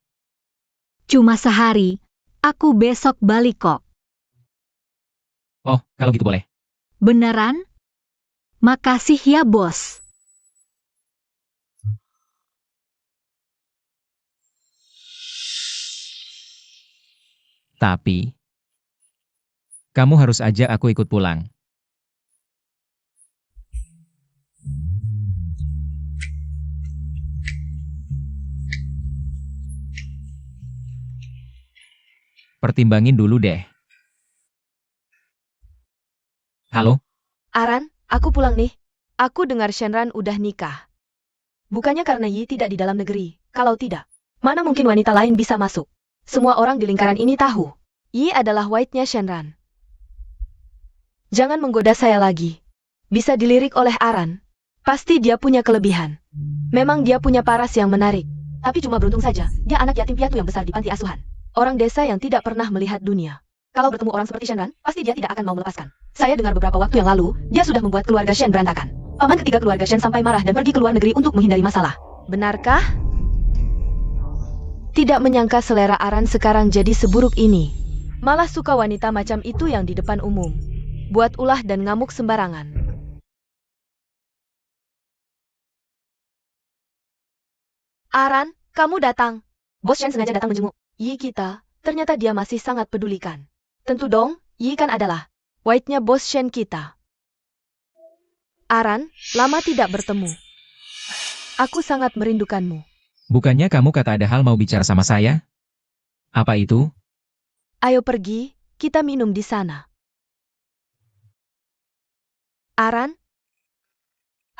Cuma sehari, aku besok balik kok. Oh, kalau gitu boleh. Beneran? Makasih ya bos. Tapi, kamu harus ajak aku ikut pulang. Pertimbangin dulu deh. Halo? Aran, aku pulang nih. Aku dengar Shenran udah nikah. Bukannya karena Yi tidak di dalam negeri. Kalau tidak, mana mungkin wanita lain bisa masuk. Semua orang di lingkaran ini tahu. Yi adalah white-nya Shenran. Jangan menggoda saya lagi. Bisa dilirik oleh Aran. Pasti dia punya kelebihan. Memang dia punya paras yang menarik. Tapi cuma beruntung saja, dia anak yatim piatu yang besar di panti asuhan. Orang desa yang tidak pernah melihat dunia. Kalau bertemu orang seperti Shenran, pasti dia tidak akan mau melepaskan. Saya dengar beberapa waktu yang lalu, dia sudah membuat keluarga Shen berantakan. Paman ketiga keluarga Shen sampai marah dan pergi ke luar negeri untuk menghindari masalah. Benarkah? Tidak menyangka selera Aran sekarang jadi seburuk ini. Malah suka wanita macam itu yang di depan umum. Buat ulah dan ngamuk sembarangan. Aran, kamu datang. Bos Shen sengaja datang menjenguk Yi kita. Ternyata dia masih sangat pedulikan. Tentu dong, Yi kan adalah white-nya bos Shen kita. Aran, lama tidak bertemu. Aku sangat merindukanmu. Bukannya kamu kata ada hal mau bicara sama saya? Apa itu? Ayo pergi, kita minum di sana. Aran?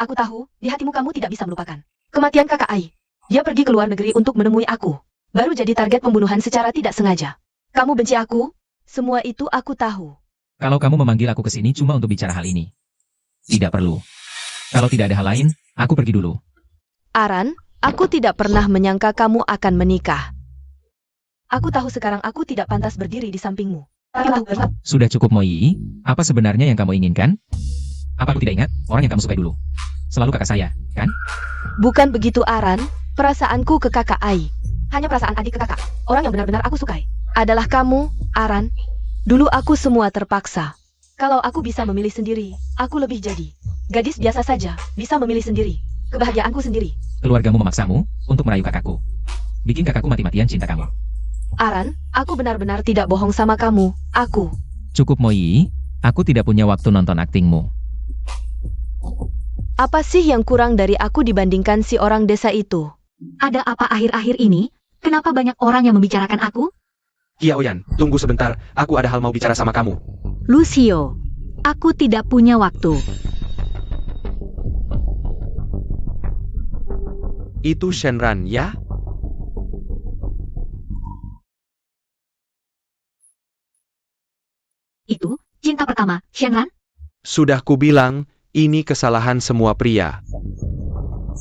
Aku tahu, di hatimu kamu tidak bisa melupakan kematian kakak Ai. Dia pergi ke luar negeri untuk menemui aku. Baru jadi target pembunuhan secara tidak sengaja. Kamu benci aku? Semua itu aku tahu. Kalau kamu memanggil aku ke sini cuma untuk bicara hal ini. Tidak perlu. Kalau tidak ada hal lain, aku pergi dulu. Aran, aku tidak pernah menyangka kamu akan menikah. Aku tahu sekarang aku tidak pantas berdiri di sampingmu. Sudah cukup Moi, apa sebenarnya yang kamu inginkan? Apa aku tidak ingat orang yang kamu sukai dulu? Selalu kakak saya, kan? Bukan begitu Aran, perasaanku ke kakak Ai. Hanya perasaan adik ke kakak. Orang yang benar-benar aku sukai adalah kamu, Aran. Dulu aku semua terpaksa. Kalau aku bisa memilih sendiri, aku lebih jadi gadis biasa saja, bisa memilih sendiri. Kebahagiaanku sendiri. Keluargamu memaksamu untuk merayu kakakku. Bikin kakakku mati-matian cinta kamu. Aran, aku benar-benar tidak bohong sama kamu. Aku. Cukup Moi, aku tidak punya waktu nonton aktingmu. Apa sih yang kurang dari aku dibandingkan si orang desa itu? Ada apa akhir-akhir ini? Kenapa banyak orang yang membicarakan aku? Qiaoyan, tunggu sebentar, aku ada hal mau bicara sama kamu. Lucio, aku tidak punya waktu. Itu Shenran, ya? Itu, cinta pertama, Shenran? Sudah kubilang, ini kesalahan semua pria.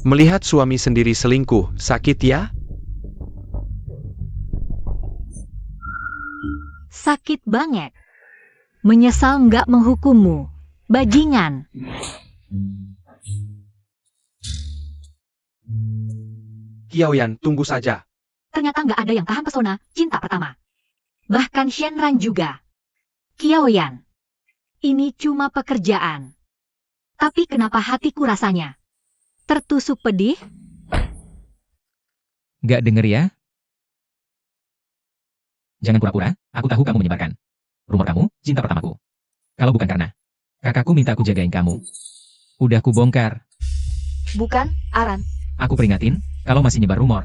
Melihat suami sendiri selingkuh, sakit ya? Sakit banget. Menyesal nggak menghukummu. Bajingan. Qiaoyan, tunggu saja. Ternyata nggak ada yang tahan pesona cinta pertama. Bahkan Shenran juga. Qiaoyan. Ini cuma pekerjaan. Tapi kenapa hatiku rasanya tertusuk pedih? Gak denger ya? Jangan pura-pura, aku tahu kamu menyebarkan rumor kamu, cinta pertamaku. Kalau bukan karena kakakku minta aku jagain kamu. Udah ku bongkar. Bukan, Aran. Aku peringatin, kalau masih nyebar rumor.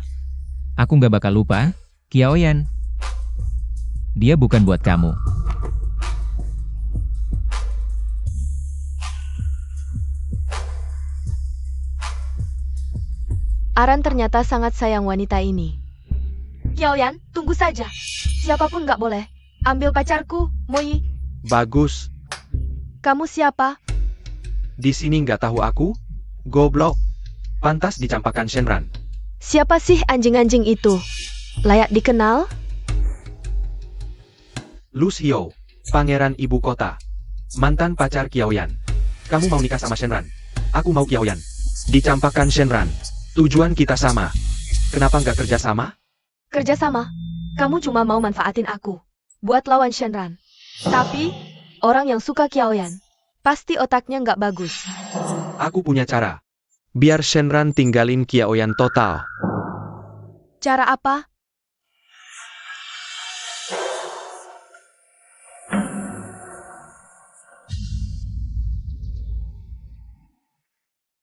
Aku nggak bakal lupa, Qiaoyan. Dia bukan buat kamu. Aran ternyata sangat sayang wanita ini. Qiaoyan, tunggu saja. Siapapun nggak boleh ambil pacarku, Moi. Bagus. Kamu siapa? Di sini nggak tahu aku? Goblok. Pantas dicampakkan Shenran. Siapa sih anjing-anjing itu? Layak dikenal? Lucio, pangeran ibu kota. Mantan pacar Qiaoyan. Kamu mau nikah sama Shenran? Aku mau Qiaoyan. Dicampakkan Shenran. Tujuan kita sama. Kenapa nggak kerja sama? Kerja sama. Kamu cuma mau manfaatin aku buat lawan Shenran. Tapi, orang yang suka Qiaoyan pasti otaknya nggak bagus. Aku punya cara. Biar Shenran tinggalin Qiaoyan total. Cara apa?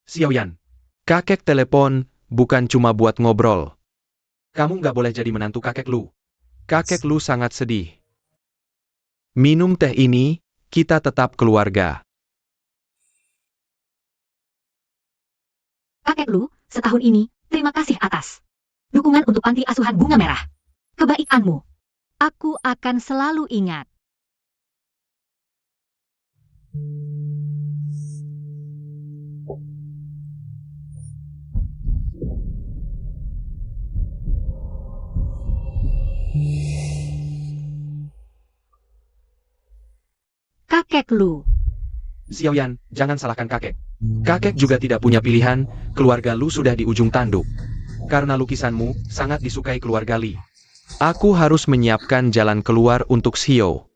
Xiaoyan, kakek telepon bukan cuma buat ngobrol. Kamu nggak boleh jadi menantu kakek lu. Kakek lu sangat sedih. Minum teh ini, kita tetap keluarga. Kakek lu, setahun ini, terima kasih atas dukungan untuk panti asuhan Bunga Merah. Kebaikanmu, aku akan selalu ingat. Kakek lu. Xiaoyan, jangan salahkan kakek. Kakek juga tidak punya pilihan, keluarga lu sudah di ujung tanduk. Karena lukisanmu sangat disukai keluarga Li. Aku harus menyiapkan jalan keluar untuk Xiao.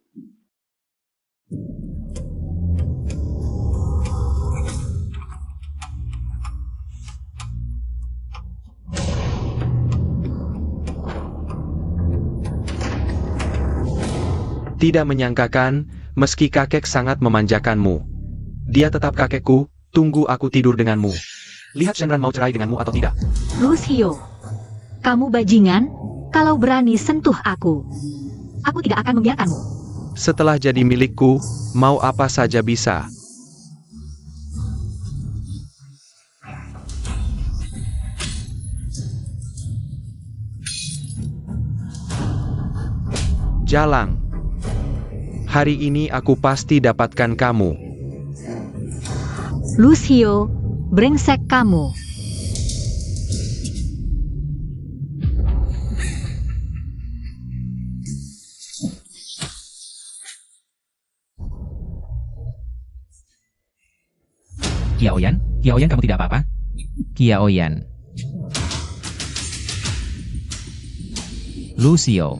Tidak menyangkakan, meski kakek sangat memanjakanmu. Dia tetap kakekku, Tunggu aku tidur denganmu. Lihat Shenran mau cerai denganmu atau tidak. Lucio, kamu bajingan, kalau berani sentuh aku tidak akan membiarkanmu. Setelah jadi milikku, mau apa saja bisa. Jalang. Hari ini aku pasti dapatkan kamu. Lucio, brengsek kamu. Qiaoyan, kamu tidak apa-apa? Qiaoyan. Lucio.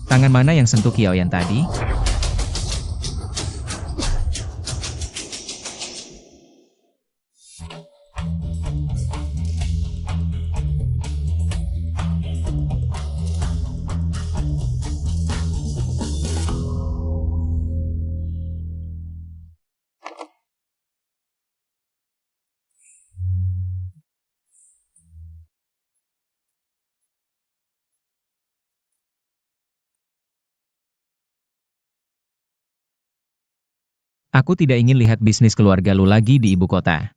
Tangan mana yang sentuh Qiaoyan tadi? Aku tidak ingin lihat bisnis keluarga lu lagi di ibu kota.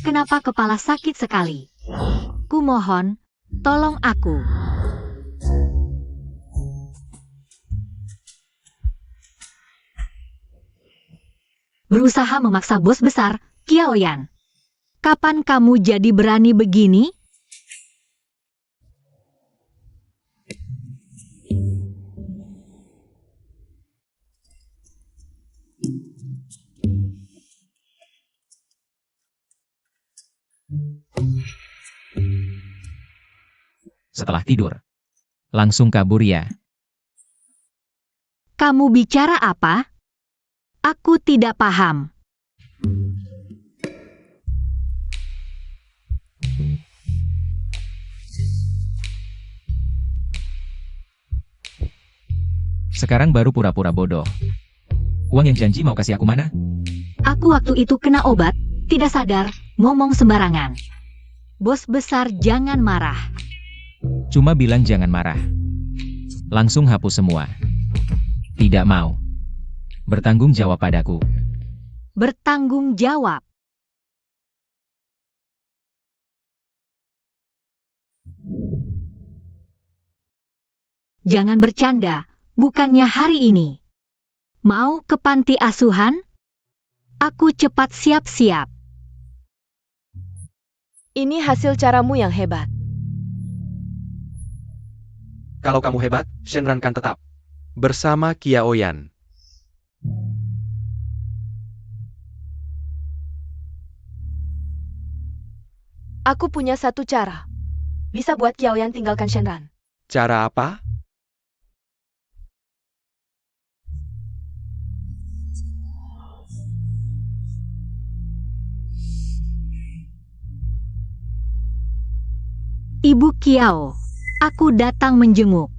Kenapa kepala sakit sekali? Kumohon, tolong aku. Berusaha memaksa bos besar, Qiaoyan. Kapan kamu jadi berani begini? Setelah tidur, langsung kabur ya. Kamu bicara apa? Aku tidak paham. Sekarang baru pura-pura bodoh. Uang yang janji mau kasih aku mana? Aku waktu itu kena obat, tidak sadar, ngomong sembarangan. Bos besar jangan marah. Cuma bilang jangan marah. Langsung hapus semua. Tidak mau. Bertanggung jawab padaku. Bertanggung jawab. Jangan bercanda, bukannya hari ini. Mau ke panti asuhan? Aku cepat siap-siap. Ini hasil caramu yang hebat. Kalau kamu hebat, Shenran kan tetap bersama Qiaoyan. Aku punya satu cara. Bisa buat Qiaoyan tinggalkan Shenran. Cara apa? Ibu Qiao, aku datang menjenguk.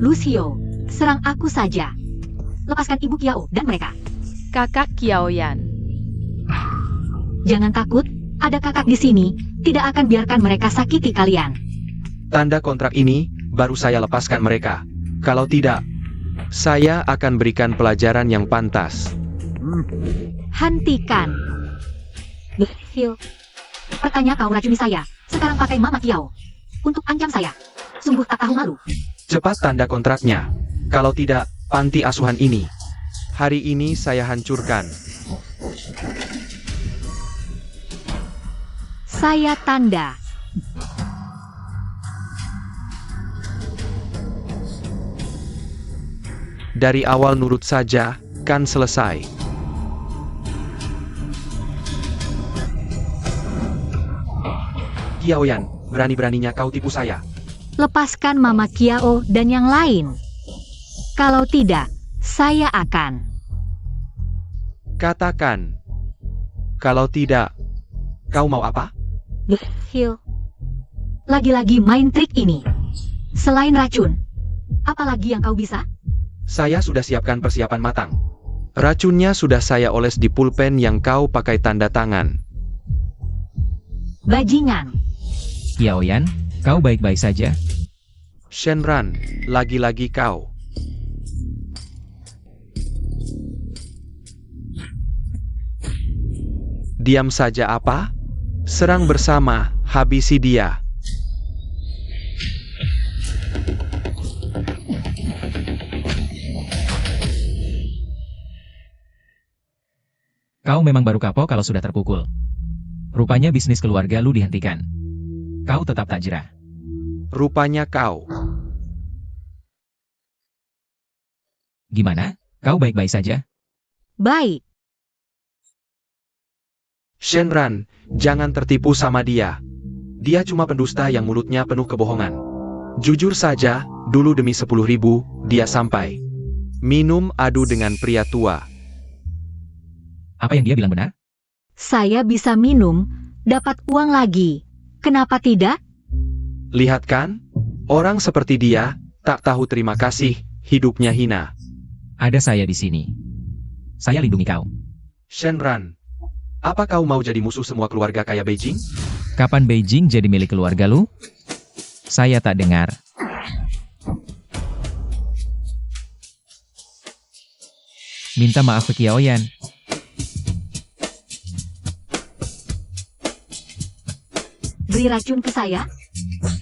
Lucio, serang aku saja. Lepaskan Ibu Qiao dan mereka. Kakak Qiaoyan. Jangan takut, ada kakak di sini, tidak akan biarkan mereka sakiti kalian. Tanda kontrak ini, baru saya lepaskan mereka. Kalau tidak, saya akan berikan pelajaran yang pantas. Hentikan. Lucio, pertanyaan kau racuni saya, sekarang pakai Mama Qiao. Untuk ancam saya. Sungguh tak tahu malu. Cepat tanda kontraknya. Kalau tidak, panti asuhan ini. Hari ini saya hancurkan. Saya tanda. Dari awal nurut saja, kan selesai. Kiaoyan, berani-beraninya kau tipu saya. Lepaskan Mama Kiao dan yang lain. Kalau tidak, saya akan. Katakan. Kalau tidak, kau mau apa? Hill. Lagi-lagi main trik ini. Selain racun, apalagi yang kau bisa? Saya sudah siapkan persiapan matang. Racunnya sudah saya oles di pulpen yang kau pakai tanda tangan. Bajingan. Qiaoyan, kau baik-baik saja? Shenran, lagi-lagi kau. Diam saja apa? Serang bersama, habisi dia. Kau memang baru kapok kalau sudah terpukul. Rupanya bisnis keluarga lu dihentikan. Kau tetap tak jerah. Rupanya kau. Gimana? Kau baik-baik saja? Baik. Shenran, jangan tertipu sama dia. Dia cuma pendusta yang mulutnya penuh kebohongan. Jujur saja, dulu demi 10.000, dia sampai minum adu dengan pria tua. Apa yang dia bilang benar? Saya bisa minum, dapat uang lagi. Kenapa tidak? Lihat kan? Orang seperti dia, tak tahu terima kasih, hidupnya hina. Ada saya di sini. Saya lindungi kau. Shenran, apa kau mau jadi musuh semua keluarga kaya Beijing? Kapan Beijing jadi milik keluarga lu? Saya tak dengar. Minta maaf ke Qiaoyan. Beri racun ke saya?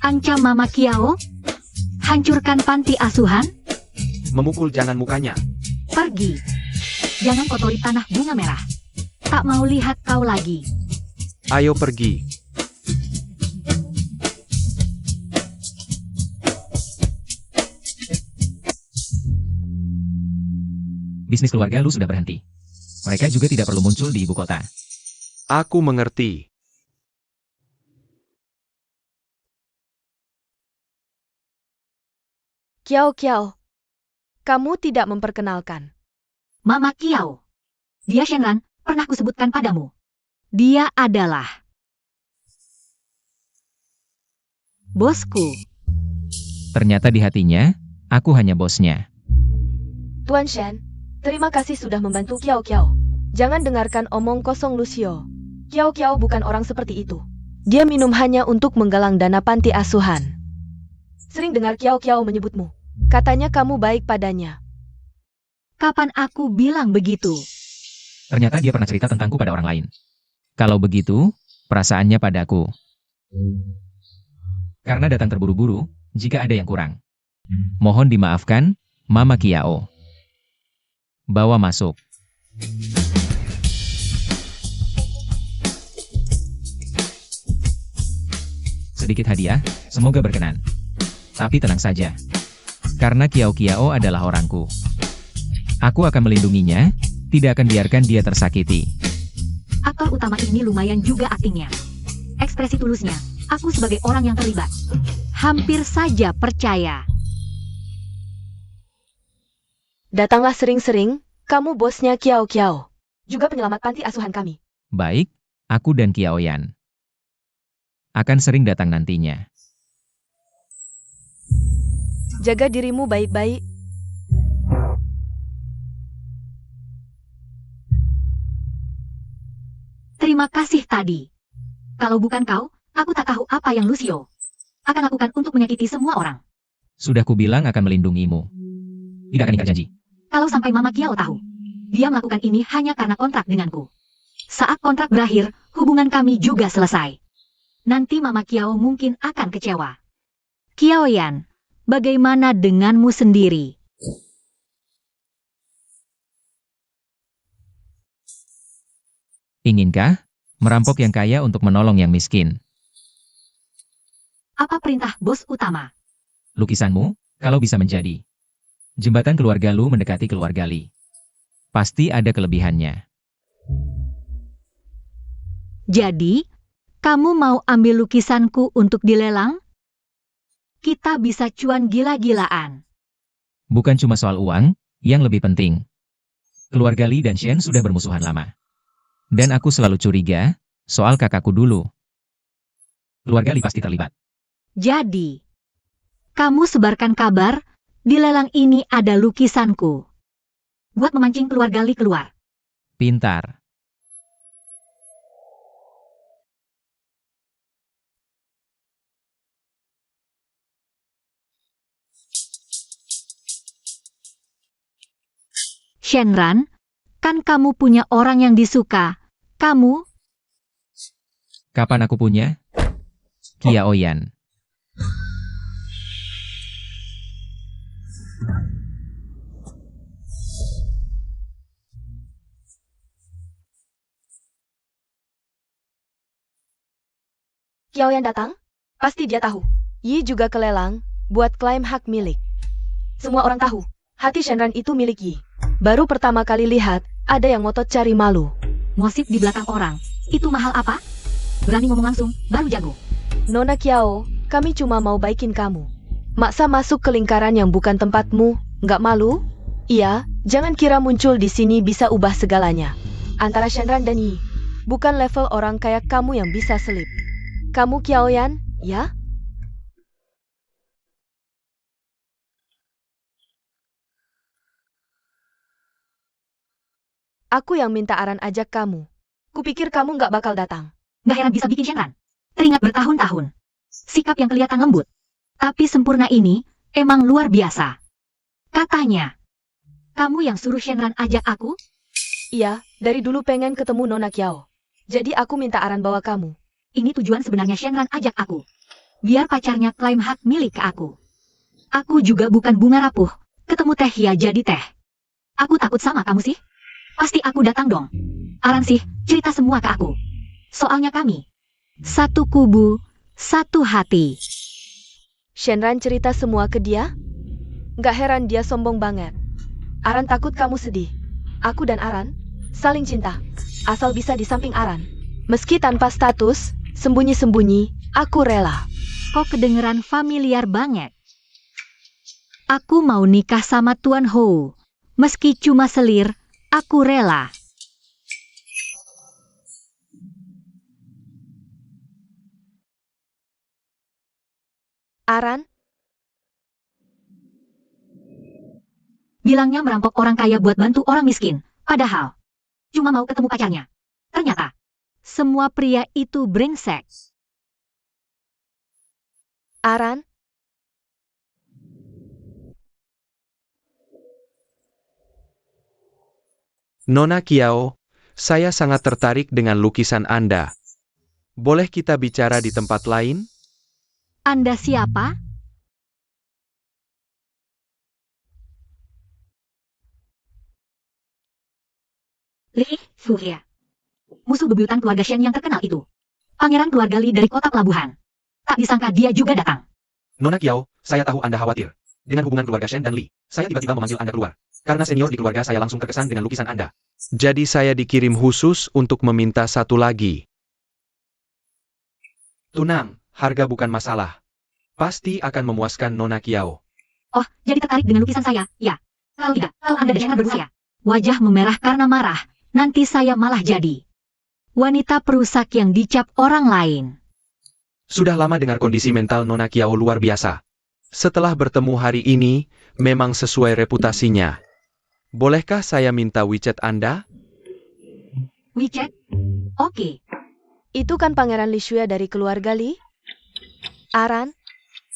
Ancam Mama Kiao? Hancurkan panti asuhan? Memukul jangan mukanya. Pergi. Jangan kotori tanah bunga merah. Tak mau lihat kau lagi. Ayo pergi. Bisnis keluarga lu sudah berhenti. Mereka juga tidak perlu muncul di ibu kota. Aku mengerti. Kiao Kiao, kamu tidak memperkenalkan. Mama Kiao. Dia Shenran, pernah kusebutkan padamu. Dia adalah bosku. Ternyata di hatinya, aku hanya bosnya. Tuan Shen, terima kasih sudah membantu Kiao Kiao. Jangan dengarkan omong kosong Lucio. Kiao Kiao bukan orang seperti itu. Dia minum hanya untuk menggalang dana panti asuhan. Sering dengar Kiao Kiao menyebutmu. Katanya kamu baik padanya. Kapan aku bilang begitu? Ternyata dia pernah cerita tentangku pada orang lain. Kalau begitu, perasaannya padaku. Karena datang terburu-buru, jika ada yang kurang. Mohon dimaafkan, Mama Kiao. Bawa masuk. Sedikit hadiah, semoga berkenan. Tapi tenang saja. Karena Kiao Kiao adalah orangku. Aku akan melindunginya, tidak akan biarkan dia tersakiti. Aktor utama ini lumayan juga aktingnya. Ekspresi tulusnya, aku sebagai orang yang terlibat. Hampir saja percaya. Datanglah sering-sering, kamu bosnya Kiao Kiao. Juga penyelamat panti asuhan kami. Baik, aku dan Qiaoyan akan sering datang nantinya. Jaga dirimu baik-baik. Terima kasih tadi. Kalau bukan kau, aku tak tahu apa yang Lucio akan lakukan untuk menyakiti semua orang. Sudah kubilang akan melindungimu. Tidak akan ingkar janji. Kalau sampai Mama Kiao tahu, dia melakukan ini hanya karena kontrak denganku. Saat kontrak berakhir, hubungan kami juga selesai. Nanti Mama Kiao mungkin akan kecewa. Qiaoyan, bagaimana denganmu sendiri? Inginkah merampok yang kaya untuk menolong yang miskin? Apa perintah bos utama? Lukisanmu, kalau bisa menjadi. Jembatan keluarga lu mendekati keluarga Li. Pasti ada kelebihannya. Jadi, Kamu mau ambil lukisanku untuk dilelang? Kita bisa cuan gila-gilaan. Bukan cuma soal uang, yang lebih penting. Keluarga Li dan Shen sudah bermusuhan lama. Dan aku selalu curiga, soal kakakku dulu. Keluarga Li pasti terlibat. Jadi, kamu sebarkan kabar, di lelang ini ada lukisanku. Buat memancing keluarga Li keluar. Pintar. Shenran, kan kamu punya orang yang disuka. Kamu, Kapan aku punya? Qiaoyan. Qiaoyan datang? Pasti dia tahu. Yi juga ke lelang, buat klaim hak milik. Semua orang tahu, hati Shenran itu milik Yi. Baru pertama kali lihat, ada yang ngotot cari malu. ngosip di belakang orang. Itu mahal apa? Berani ngomong langsung, baru jago. Nona Qiao, kami cuma mau baikin kamu. Maksa masuk ke lingkaran yang bukan tempatmu, nggak malu? Iya, jangan kira muncul di sini bisa ubah segalanya. Antara Shenran dan Yi, bukan level orang kayak kamu yang bisa selip. Kamu Qiaoyan, ya? Aku yang minta Aran ajak kamu. Kupikir kamu nggak bakal datang. Nggak heran bisa bikin Shenran teringat bertahun-tahun. Sikap yang kelihatan lembut, tapi sempurna ini emang luar biasa. Katanya, kamu yang suruh Shenran ajak aku? Iya, dari dulu pengen ketemu Nona Qiao. Jadi aku minta Aran bawa kamu. Ini tujuan sebenarnya Shenran ajak aku. Biar pacarnya klaim hak milik ke aku. Aku juga bukan bunga rapuh. Ketemu teh ya jadi teh. Aku takut sama kamu sih. Pasti aku datang dong. Aran sih, cerita semua ke aku. Soalnya kami satu kubu, satu hati. Shenran cerita semua ke dia? Nggak heran dia sombong banget. Aran takut kamu sedih. Aku dan Aran saling cinta. Asal bisa di samping Aran. Meski tanpa status, sembunyi-sembunyi, aku rela. Kok kedengeran familiar banget. Aku mau nikah sama Tuan Hou. Meski cuma selir, aku rela. Aran, Bilangnya merampok orang kaya buat bantu orang miskin. Padahal, cuma mau ketemu pacarnya. Ternyata, semua pria itu brengsek. Aran, Nona Qiao, saya sangat tertarik dengan lukisan Anda. Boleh kita bicara di tempat lain? Anda siapa? Li Surya. Musuh bebuyutan keluarga Shen yang terkenal itu. Pangeran keluarga Li dari kota pelabuhan. Tak disangka dia juga datang. Nona Qiao, saya tahu Anda khawatir. Dengan hubungan keluarga Shen dan Li, saya tiba-tiba memanggil Anda keluar. Karena senior di keluarga saya langsung terkesan dengan lukisan Anda. Jadi saya dikirim khusus untuk meminta satu lagi. Tunang, harga bukan masalah. Pasti akan memuaskan Nona Qiao. Oh, jadi tertarik dengan lukisan saya? Ya. Kalau tidak, kalau Anda dan Shen berdua saya. Wajah memerah karena marah. Nanti saya malah jadi wanita perusak yang dicap orang lain. Sudah lama dengar kondisi mental Nona Qiao luar biasa. Setelah bertemu hari ini, memang sesuai reputasinya. Bolehkah saya minta WeChat Anda? WeChat? Oke. itu kan Pangeran Li Shuya dari keluarga Li? Aran,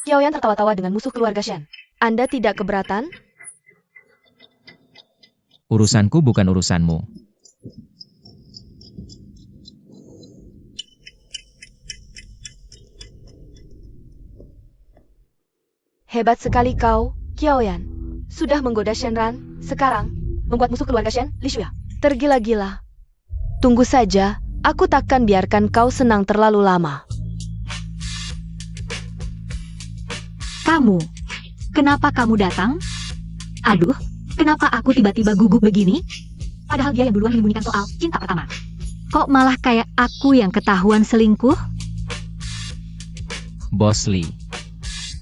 Qiaoyan tertawa-tawa dengan musuh keluarga Shen. Anda tidak keberatan? Urusanku bukan urusanmu. Hebat sekali kau, Qiaoyan. Sudah menggoda Shenran, sekarang membuat musuh keluarga Shen, Li Shuya. Tergila-gila. Tunggu saja, aku takkan biarkan kau senang terlalu lama. Kamu, kenapa kamu datang? Aduh, kenapa aku tiba-tiba gugup begini? Padahal dia yang duluan menyembunyikan soal cinta pertama. Kok malah kayak aku yang ketahuan selingkuh? Bos Lee.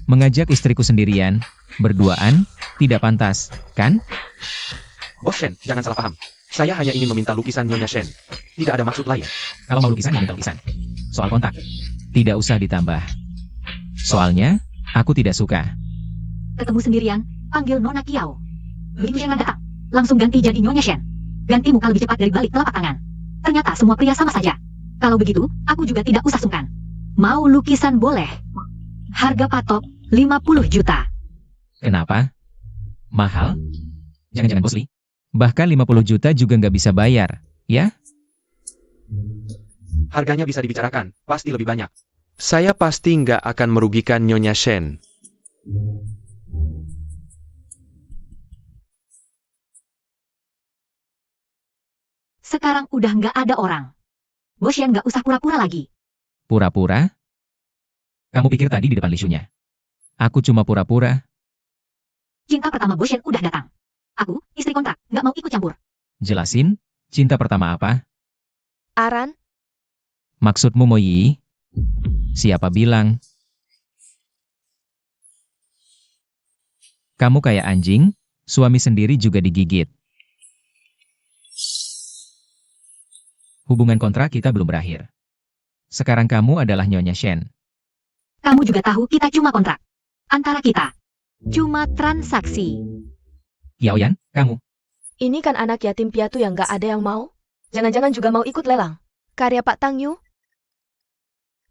Mengajak istriku sendirian, berduaan, tidak pantas, kan? Bos Shen, jangan salah paham. Saya hanya ingin meminta lukisan Nyonya Shen. Tidak ada maksud lain. Kalau mau lukisan, ya minta lukisan. Soal kontak, tidak usah ditambah. Soalnya, aku tidak suka. Ketemu sendirian, panggil Nona Kiao. Begitu Shen datang, langsung ganti jadi Nyonya Shen. Ganti muka lebih cepat dari balik telapak tangan. Ternyata semua pria sama saja. Kalau begitu, aku juga tidak usah sungkan. Mau lukisan boleh. Harga patok 50 juta. Kenapa? Mahal? Jangan-jangan Bos Lee. Bahkan 50 juta juga nggak bisa bayar, ya? Harganya bisa dibicarakan, pasti lebih banyak. Saya pasti nggak akan merugikan Nyonya Shen. Sekarang udah nggak ada orang. Bos Shen nggak usah pura-pura lagi. Pura-pura? Kamu pikir tadi di depan Lishunya? Aku cuma pura-pura. Cinta pertama Bos Shen udah datang. Aku, istri kontrak, nggak mau ikut campur. Jelasin, cinta pertama apa? Aran, Maksudmu Moyi? Siapa bilang? Kamu kayak anjing, suami sendiri juga digigit. Hubungan kontrak kita belum berakhir. Sekarang kamu adalah Nyonya Shen. Kamu juga tahu kita cuma kontrak. Antara kita. Cuma transaksi. Yaoyan, kamu. ini kan anak yatim piatu yang gak ada yang mau? Jangan-jangan juga mau ikut lelang? Karya Pak Tang Yu?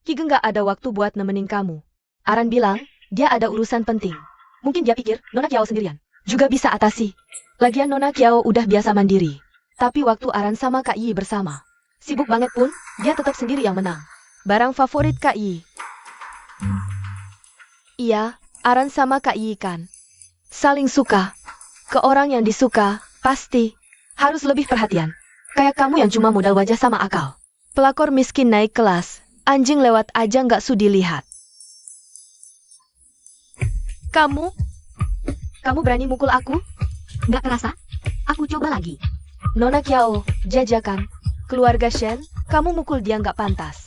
Kige gak ada waktu buat nemenin kamu. Aran bilang, dia ada urusan penting. Mungkin dia pikir, Nona Kiao sendirian. Juga bisa atasi. Lagian Nona Kiao udah biasa mandiri. Tapi waktu Aran sama Kak Yi bersama. Sibuk banget pun, dia tetap sendiri yang menang. Barang favorit Kak Yi. Iya, Aran sama Kak Yi kan. Saling suka. Ke orang yang disuka, pasti. Harus lebih perhatian. Kayak kamu yang cuma modal wajah sama akal. Pelakor miskin naik kelas. Anjing lewat aja nggak sudi lihat. Kamu berani mukul aku? Nggak kerasa? Aku coba lagi. Nona Kiao, jajakan. Keluarga Shen, kamu mukul dia nggak pantas.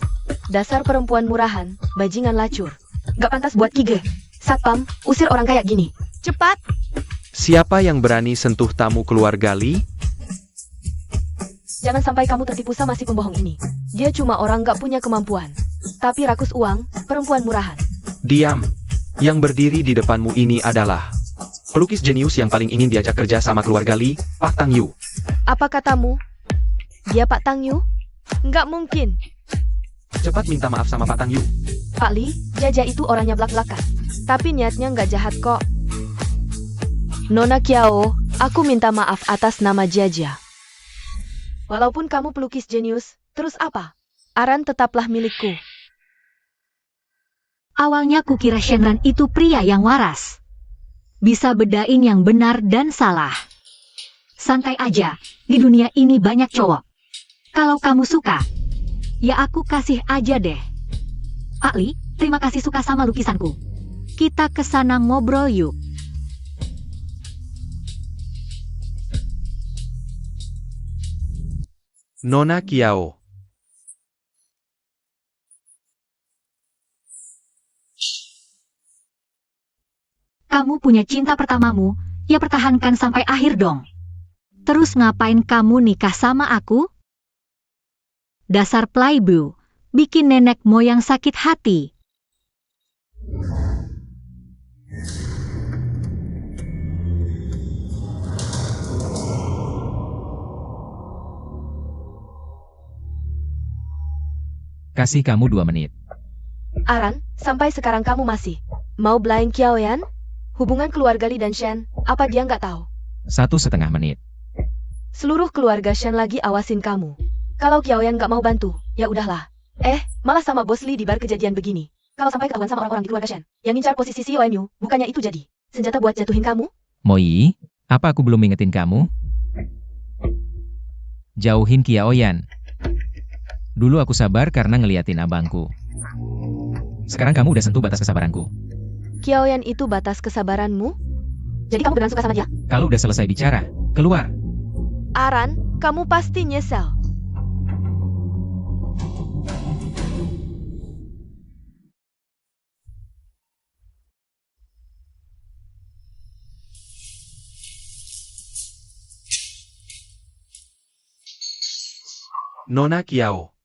Dasar perempuan murahan, bajingan lacur. Nggak pantas buat Kige. Satpam, usir orang kayak gini. Cepat! Siapa yang berani sentuh tamu keluarga Lee? Jangan sampai kamu tertipu sama si pembohong ini. Dia cuma orang nggak punya kemampuan. Tapi rakus uang, perempuan murahan. Diam. Yang berdiri di depanmu ini adalah pelukis jenius yang paling ingin diajak kerja sama keluarga Lee, Pak Tang Yu. Apa katamu? Dia Pak Tang Yu? Nggak mungkin. Cepat minta maaf sama Pak Tang Yu. Pak Lee, Jaja itu orangnya blak-blakan. Tapi niatnya nggak jahat kok. Nona Kiao, aku minta maaf atas nama Jaja. Walaupun kamu pelukis jenius, terus apa? Aran tetaplah milikku. Awalnya kukira Shenran itu pria yang waras. Bisa bedain yang benar dan salah. Santai aja, di dunia ini banyak cowok. Kalau kamu suka, ya aku kasih aja deh. Pak Lee, terima kasih suka sama lukisanku. Kita kesana ngobrol yuk. Nona Kiao. Kamu punya cinta pertamamu, ya pertahankan sampai akhir dong. Terus ngapain kamu nikah sama aku? Dasar playboy, bikin nenek moyang sakit hati. Kasih kamu 2 menit. Aran, sampai sekarang kamu masih mau blind Kiaoyan? Hubungan keluarga Lee dan Shen, apa dia nggak tahu? 1,5 menit. Seluruh keluarga Shen lagi awasin kamu. Kalau Kiaoyan nggak mau bantu, ya udahlah. Malah sama bos Lee di bar kejadian begini. Kalau sampai ketahuan sama orang-orang di keluarga Shen, yang ngincar posisi CEO MU, bukannya itu jadi senjata buat jatuhin kamu? Moyi, apa aku belum ingetin kamu? Jauhin Kiaoyan. Dulu aku sabar karena ngeliatin abangku. Sekarang kamu udah sentuh batas kesabaranku. Kiaoyan itu batas kesabaranmu? Jadi kamu beneran suka sama dia? Kalau udah selesai bicara, keluar. Aran, kamu pasti nyesel. Nona Kiao.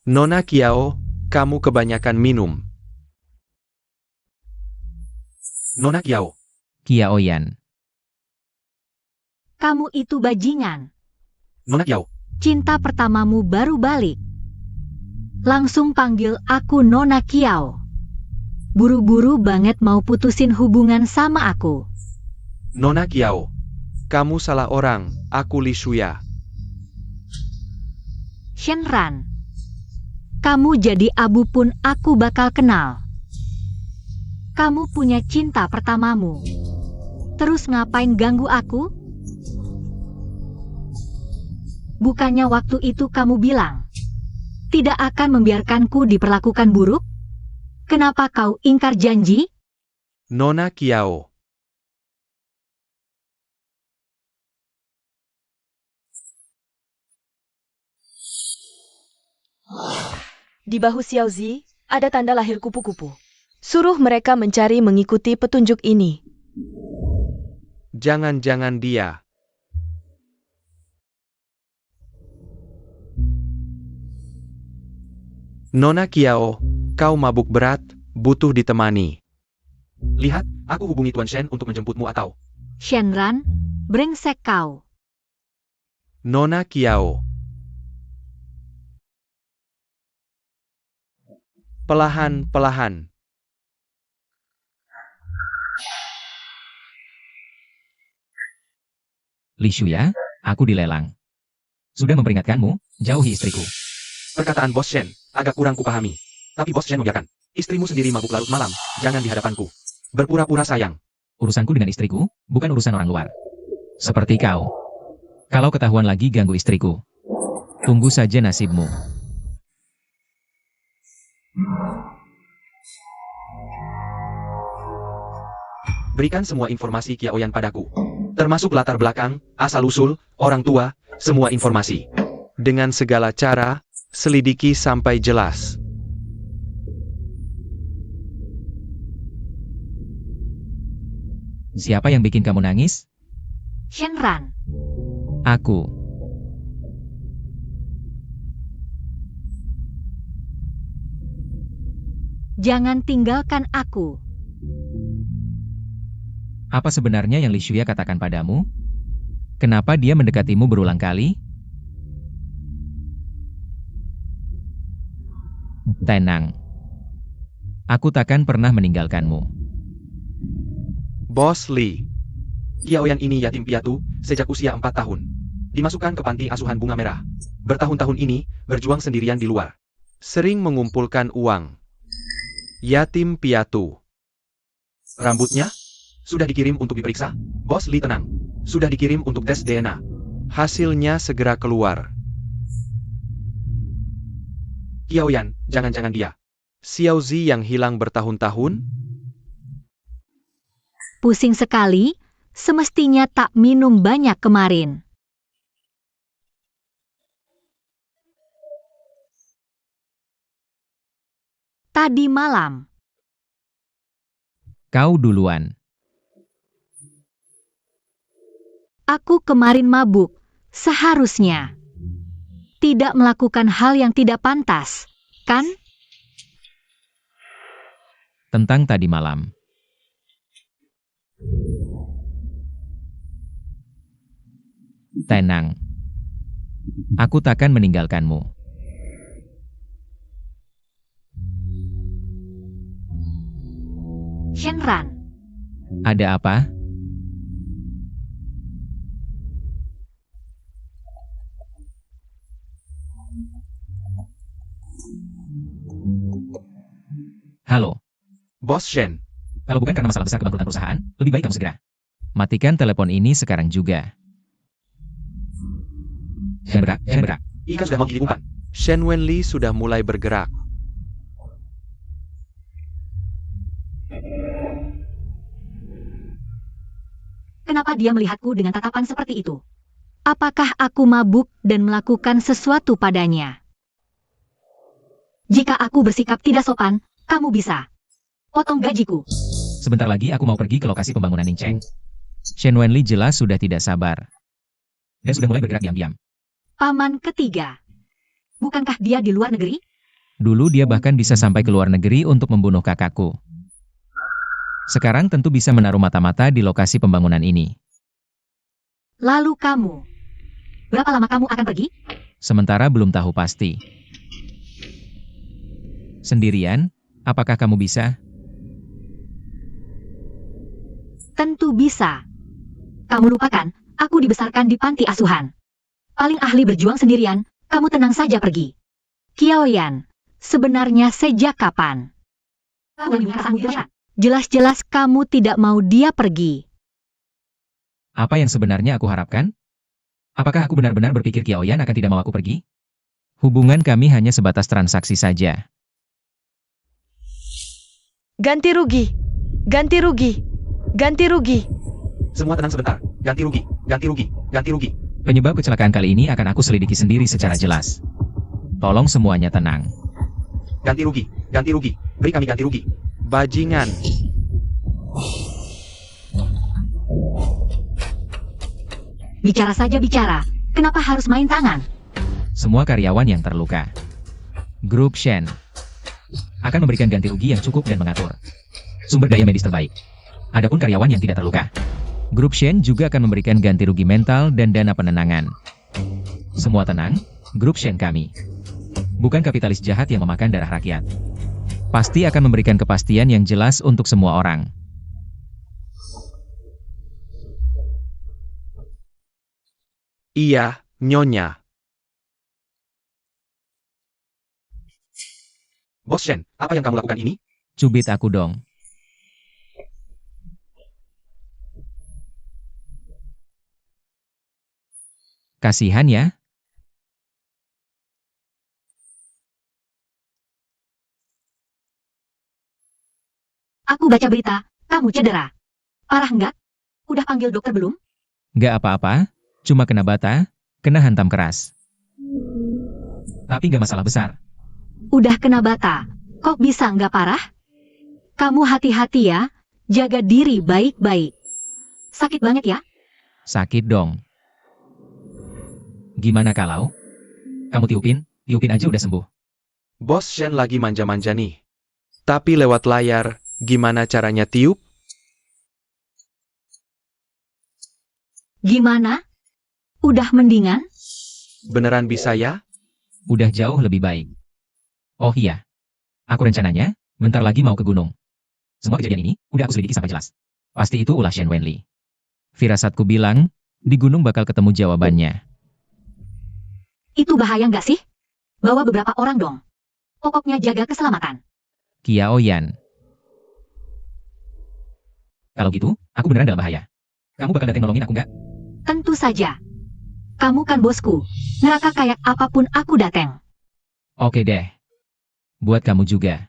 Nona Kiao, kamu kebanyakan minum. Nona Kiao. Kiaoyan. Kamu itu bajingan. Nona Kiao. Cinta pertamamu baru balik. Langsung panggil aku Nona Kiao. Buru-buru banget mau putusin hubungan sama aku. Nona Kiao. Kamu salah orang, aku Li Shuya. Shenran. Kamu jadi abu pun aku bakal kenal. Kamu punya cinta pertamamu. Terus ngapain ganggu aku? Bukannya waktu itu kamu bilang tidak akan membiarkanku diperlakukan buruk? Kenapa kau ingkar janji? Nona Kiao. Di bahu Xiaozi, ada tanda lahir kupu-kupu. Suruh mereka mencari mengikuti petunjuk ini. Jangan-jangan dia. Nona Kiao, kau mabuk berat, butuh ditemani. Lihat, aku hubungi Tuan Shen untuk menjemputmu atau... Shenran, brengsek kau. Nona Kiao. Pelahan-pelahan. Li Shuya, aku dilelang. Sudah memperingatkanmu, jauhi istriku. Perkataan Bos Shen, agak kurang kupahami. Tapi Bos Shen mengiyakan. Istrimu sendiri mabuk larut malam, jangan di hadapanku. Berpura-pura sayang. Urusanku dengan istriku, bukan urusan orang luar. Seperti kau. Kalau ketahuan lagi ganggu istriku, tunggu saja nasibmu. Berikan semua informasi Kiaoyan padaku. Termasuk latar belakang, asal-usul, orang tua, semua informasi. Dengan segala cara, selidiki sampai jelas. Siapa yang bikin kamu nangis? Shenran, Aku. jangan tinggalkan aku. Apa sebenarnya yang Li Shuya katakan padamu? Kenapa dia mendekatimu berulang kali? Tenang. Aku takkan pernah meninggalkanmu. Bos Li. Kiaoyan ini yatim piatu, sejak usia 4 tahun. Dimasukkan ke panti asuhan Bunga Merah. Bertahun-tahun ini, berjuang sendirian di luar. Sering mengumpulkan uang. Yatim piatu. Rambutnya? Sudah dikirim untuk diperiksa? Bos Li tenang. Sudah dikirim untuk tes DNA. Hasilnya segera keluar. Kiaoyan, jangan-jangan dia. Xiaozi yang hilang bertahun-tahun? Pusing sekali, semestinya tak minum banyak kemarin. Tadi malam, Kau duluan. aku kemarin mabuk, seharusnya tidak melakukan hal yang tidak pantas, kan? Tentang tadi malam. Tenang. Aku takkan meninggalkanmu. Shenran, Ada apa? Halo. Bos Shen. Kalau bukan karena masalah besar kebangkrutan perusahaan, lebih baik kamu segera matikan telepon ini sekarang juga. Shen bergerak. Ikan sudah mau umpan. Shen Wenli sudah mulai bergerak. kenapa dia melihatku dengan tatapan seperti itu? Apakah aku mabuk dan melakukan sesuatu padanya? Jika aku bersikap tidak sopan, kamu bisa potong gajiku. Sebentar lagi aku mau pergi ke lokasi pembangunan Ningcheng. Shen Wenli jelas sudah tidak sabar. Dan sudah mulai bergerak diam-diam. Paman ketiga. Bukankah dia di luar negeri? Dulu dia bahkan bisa sampai ke luar negeri untuk membunuh kakakku. Sekarang tentu bisa menaruh mata-mata di lokasi pembangunan ini. Lalu kamu, berapa lama kamu akan pergi? Sementara belum tahu pasti. Sendirian, apakah kamu bisa? Tentu bisa. Kamu lupakan, aku dibesarkan di panti asuhan. Paling ahli berjuang sendirian, kamu tenang saja pergi. Qiaoyan, sebenarnya sejak kapan? Jelas-jelas kamu tidak mau dia pergi. Apa yang sebenarnya aku harapkan? Apakah aku benar-benar berpikir Qiaoyan akan tidak mau aku pergi? Hubungan kami hanya sebatas transaksi saja. Ganti rugi. Ganti rugi. Ganti rugi. Semua tenang sebentar. Ganti rugi, ganti rugi, ganti rugi. Penyebab kecelakaan kali ini akan aku selidiki sendiri secara jelas. Tolong semuanya tenang. Ganti rugi, ganti rugi. Beri kami ganti rugi. Bajingan. Bicara saja bicara, kenapa harus main tangan? Semua karyawan yang terluka. Grup Shen akan memberikan ganti rugi yang cukup dan mengatur sumber daya medis terbaik. Adapun karyawan yang tidak terluka, Grup Shen juga akan memberikan ganti rugi mental dan dana penenangan. Semua tenang, Grup Shen kami bukan kapitalis jahat yang memakan darah rakyat. Pasti akan memberikan kepastian yang jelas untuk semua orang. Iya, Nyonya. Bos Shen, apa yang kamu lakukan ini? Cubit aku dong. Kasihan ya. Aku baca berita, kamu cedera. Parah nggak? Udah panggil dokter belum? Gak apa-apa, cuma kena bata, kena hantam keras. Tapi gak masalah besar. Udah kena bata, kok bisa nggak parah? Kamu hati-hati ya, jaga diri baik-baik. Sakit banget ya? Sakit dong. Gimana kalau kamu tiupin aja udah sembuh. Bos Shen lagi manja-manja nih. Tapi lewat layar, gimana caranya tiup? Gimana? Udah mendingan? Beneran bisa ya? Udah jauh lebih baik. Oh iya, aku rencananya bentar lagi mau ke gunung. Semua kejadian ini udah aku selidiki sampai jelas. Pasti itu ulah Shen Wenli. Firasatku bilang, di gunung bakal ketemu jawabannya. Itu bahaya nggak sih? Bawa beberapa orang dong. Pokoknya jaga keselamatan. Qiaoyan. Kalau gitu, aku beneran dalam bahaya. Kamu bakal datang nolongin aku nggak? Tentu saja. Kamu kan bosku. Neraka kayak apapun aku dateng. Oke deh. Buat kamu juga.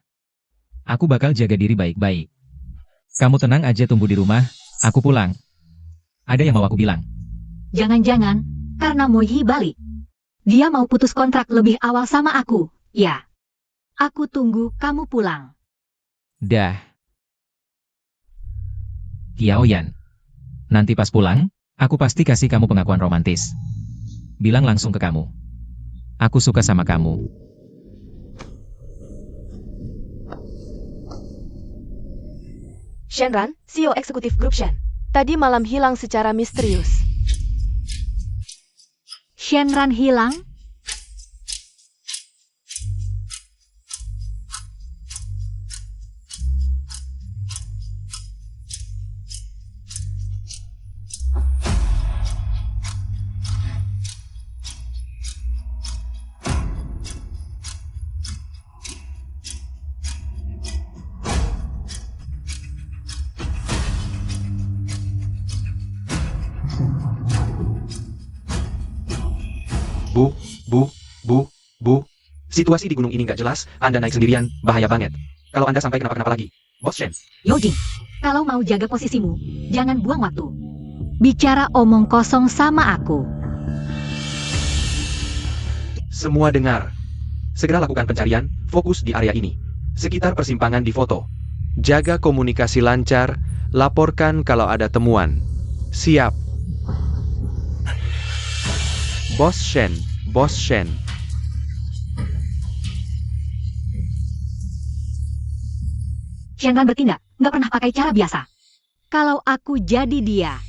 Aku bakal jaga diri baik-baik. Kamu tenang aja tunggu di rumah, aku pulang. Ada yang mau aku bilang? Jangan-jangan, karena Moihi balik. Dia mau putus kontrak lebih awal sama aku, ya. Aku tunggu kamu pulang. Dah. Qiaoyan. Nanti pas pulang, aku pasti kasih kamu pengakuan romantis. Bilang langsung ke kamu. Aku suka sama kamu. Shenran, CEO eksekutif grup Shen. Tadi malam hilang secara misterius. Shenran hilang? Bu. Situasi di gunung ini nggak jelas, Anda naik sendirian, bahaya banget. Kalau Anda sampai kenapa-kenapa lagi. Bos Shen. Yojing, kalau mau jaga posisimu, jangan buang waktu. Bicara omong kosong sama aku. Semua dengar. Segera lakukan pencarian, fokus di area ini. Sekitar persimpangan di foto. Jaga komunikasi lancar, laporkan kalau ada temuan. Siap. Bos Shen. Shenran bertindak, nggak pernah pakai cara biasa. Kalau aku jadi dia,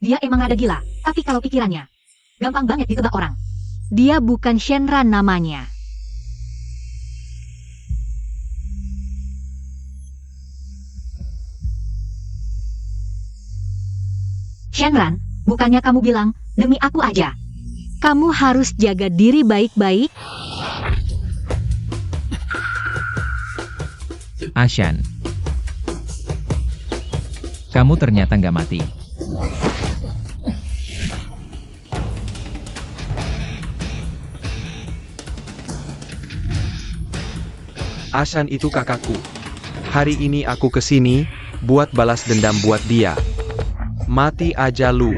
dia emang rada gila, tapi kalau pikirannya, gampang banget ditebak orang. Dia bukan Shenran namanya. Shenran, bukannya kamu bilang, demi aku aja. Kamu harus jaga diri baik-baik. Ashan. Kamu ternyata nggak mati. Ashan itu kakakku. Hari ini aku kesini, buat balas dendam buat dia. Mati aja lu.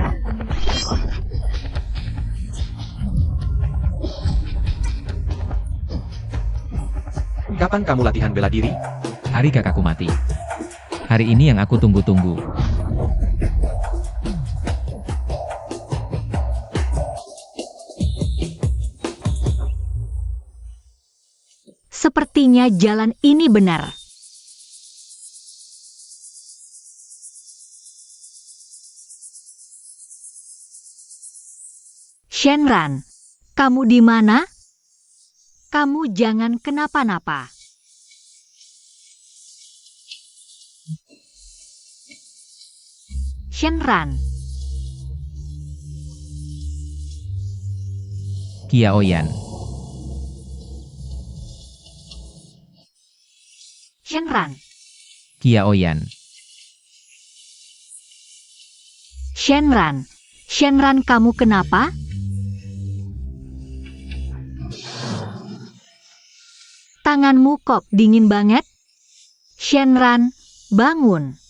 Kapan kamu latihan bela diri? Hari kakakku mati. Hari ini yang aku tunggu-tunggu. Sepertinya jalan ini benar. Shenran, kamu di mana? Kamu jangan kenapa-napa. Shenran, Qiaoyan. Shenran, Qiaoyan. Shenran, Shenran kamu kenapa? Tanganmu kok dingin banget? Shenran, bangun.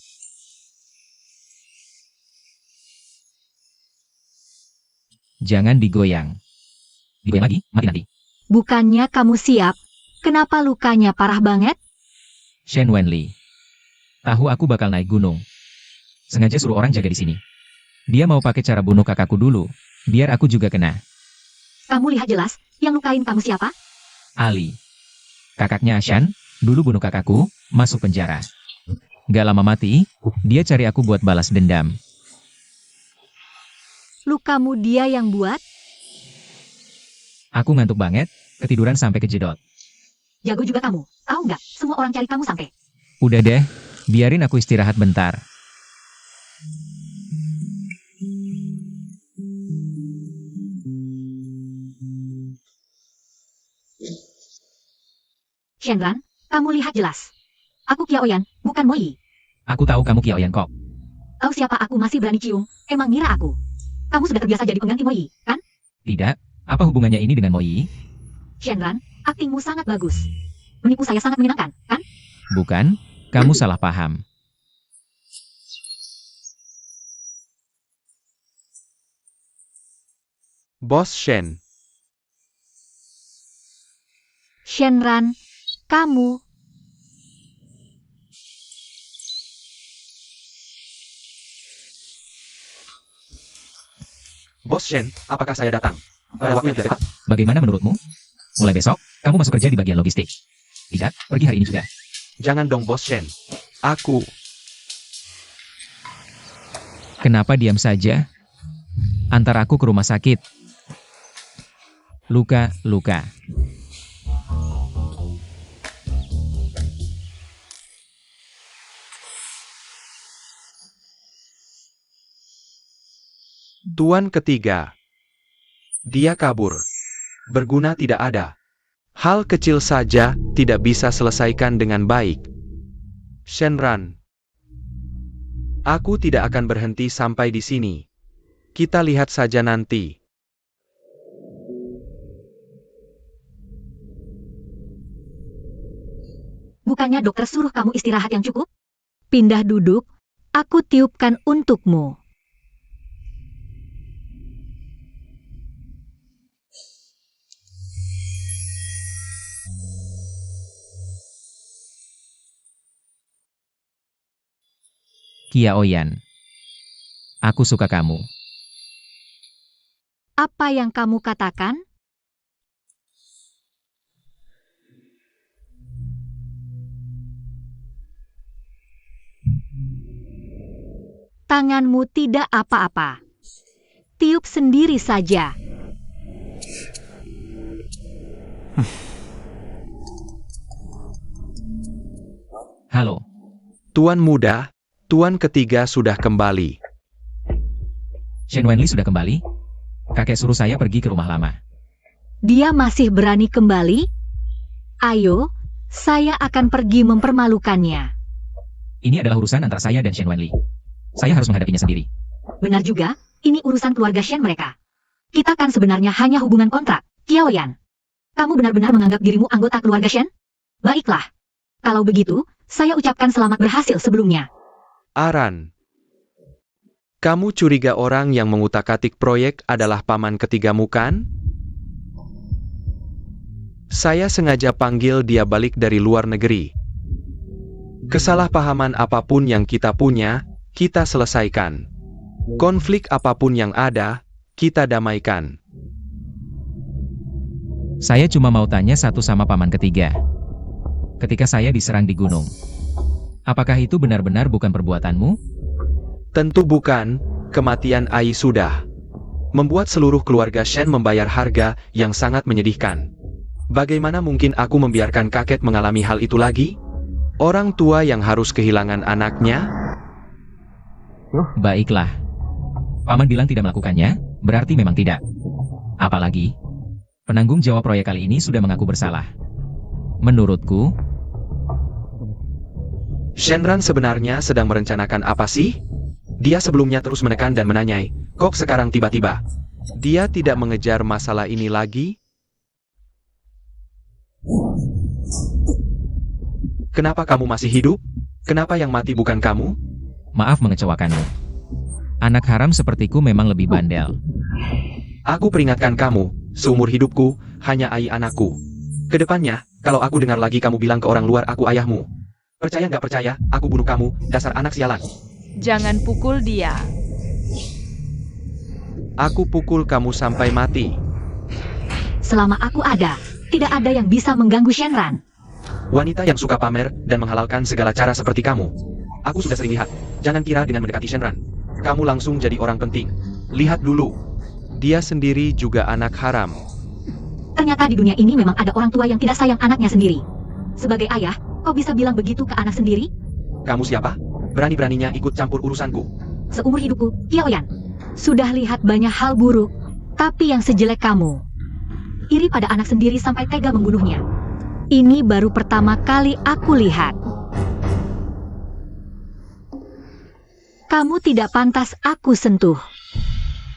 Jangan digoyang. Digoyang lagi, mati nanti. Bukannya kamu siap? Kenapa lukanya parah banget? Shen Wenli. Tahu aku bakal naik gunung. Sengaja suruh orang jaga di sini. Dia mau pakai cara bunuh kakakku dulu, biar aku juga kena. Kamu lihat jelas, yang lukain kamu siapa? Ali. Kakaknya Ashan, dulu bunuh kakakku, masuk penjara. Gak lama mati, dia cari aku buat balas dendam. Lukamu dia yang buat? Aku ngantuk banget, ketiduran sampai kejedot. Jago juga kamu, tahu nggak? Semua orang cari kamu sampai. Udah deh, biarin aku istirahat bentar. Shenran, kamu lihat jelas. Aku Qiaoyan, bukan Moi. Aku tahu kamu Qiaoyan kok. Tahu siapa aku masih berani cium? Emang ngira aku? Kamu sudah terbiasa jadi pengganti Moi, kan? Tidak, apa hubungannya ini dengan Moi? Shenran, aktingmu sangat bagus. Menipu saya sangat menyenangkan, kan? Bukan, kamu salah paham. Bos Shen. Shenran, kamu. Bos Shen, apakah saya datang? Waktu yang tidak tepat. Bagaimana menurutmu? Mulai besok, kamu masuk kerja di bagian logistik. Tidak, pergi hari ini juga. Jangan dong Bos Shen. Aku. Kenapa diam saja? Antar aku ke rumah sakit. Luka. Tuan ketiga. Dia kabur. Berguna tidak ada. Hal kecil saja tidak bisa selesaikan dengan baik. Shenran. Aku tidak akan berhenti sampai di sini. Kita lihat saja nanti. Bukannya dokter suruh kamu istirahat yang cukup? Pindah duduk, aku tiupkan untukmu. Qiaoyan. Aku suka kamu. Apa yang kamu katakan? Tanganmu tidak apa-apa. Tiup sendiri saja. Halo, Tuan muda, Tuan ketiga sudah kembali. Shen Wenli sudah kembali? Kakek suruh saya pergi ke rumah lama. Dia masih berani kembali? Ayo, saya akan pergi mempermalukannya. Ini adalah urusan antara saya dan Shen Wenli. Saya harus menghadapinya sendiri. Benar juga, ini urusan keluarga Shen mereka. Kita kan sebenarnya hanya hubungan kontrak, Qiao Yan. Kamu benar-benar menganggap dirimu anggota keluarga Shen? Baiklah. Kalau begitu, saya ucapkan selamat berhasil sebelumnya. Aran. Kamu curiga orang yang mengutak-atik proyek adalah paman ketigamu kan? Saya sengaja panggil dia balik dari luar negeri. Kesalahpahaman apapun yang kita punya, kita selesaikan. Konflik apapun yang ada, kita damaikan. Saya cuma mau tanya satu sama paman ketiga. Ketika saya diserang di gunung, apakah itu benar-benar bukan perbuatanmu? Tentu bukan, kematian Ai sudah membuat seluruh keluarga Shen membayar harga yang sangat menyedihkan. Bagaimana mungkin aku membiarkan kakek mengalami hal itu lagi? Orang tua yang harus kehilangan anaknya? Baiklah. Paman bilang tidak melakukannya, berarti memang tidak. Apalagi, penanggung jawab proyek kali ini sudah mengaku bersalah. Menurutku, Shenran sebenarnya sedang merencanakan apa sih? Dia sebelumnya terus menekan dan menanyai, kok sekarang tiba-tiba dia tidak mengejar masalah ini lagi? Kenapa kamu masih hidup? Kenapa yang mati bukan kamu? maaf mengecewakanmu. Anak haram sepertiku memang lebih bandel. Aku peringatkan kamu, seumur hidupku, hanya Ai anakku. Kedepannya, kalau aku dengar lagi kamu bilang ke orang luar aku ayahmu. Percaya nggak percaya, aku bunuh kamu, dasar anak sialan. Jangan pukul dia. Aku pukul kamu sampai mati. Selama aku ada, tidak ada yang bisa mengganggu Shenran. Wanita yang suka pamer dan menghalalkan segala cara seperti kamu. Aku sudah sering lihat, jangan kira dengan mendekati Shenran kamu langsung jadi orang penting. Lihat dulu, dia sendiri juga anak haram. Ternyata di dunia ini memang ada orang tua yang tidak sayang anaknya sendiri. Sebagai ayah, kau bisa bilang begitu ke anak sendiri? Kamu siapa? Berani-beraninya ikut campur urusanku. Seumur hidupku, Qiao Yan. Sudah lihat banyak hal buruk, tapi yang sejelek kamu. Iri pada anak sendiri sampai tega membunuhnya. Ini baru pertama kali aku lihat. Kamu tidak pantas aku sentuh.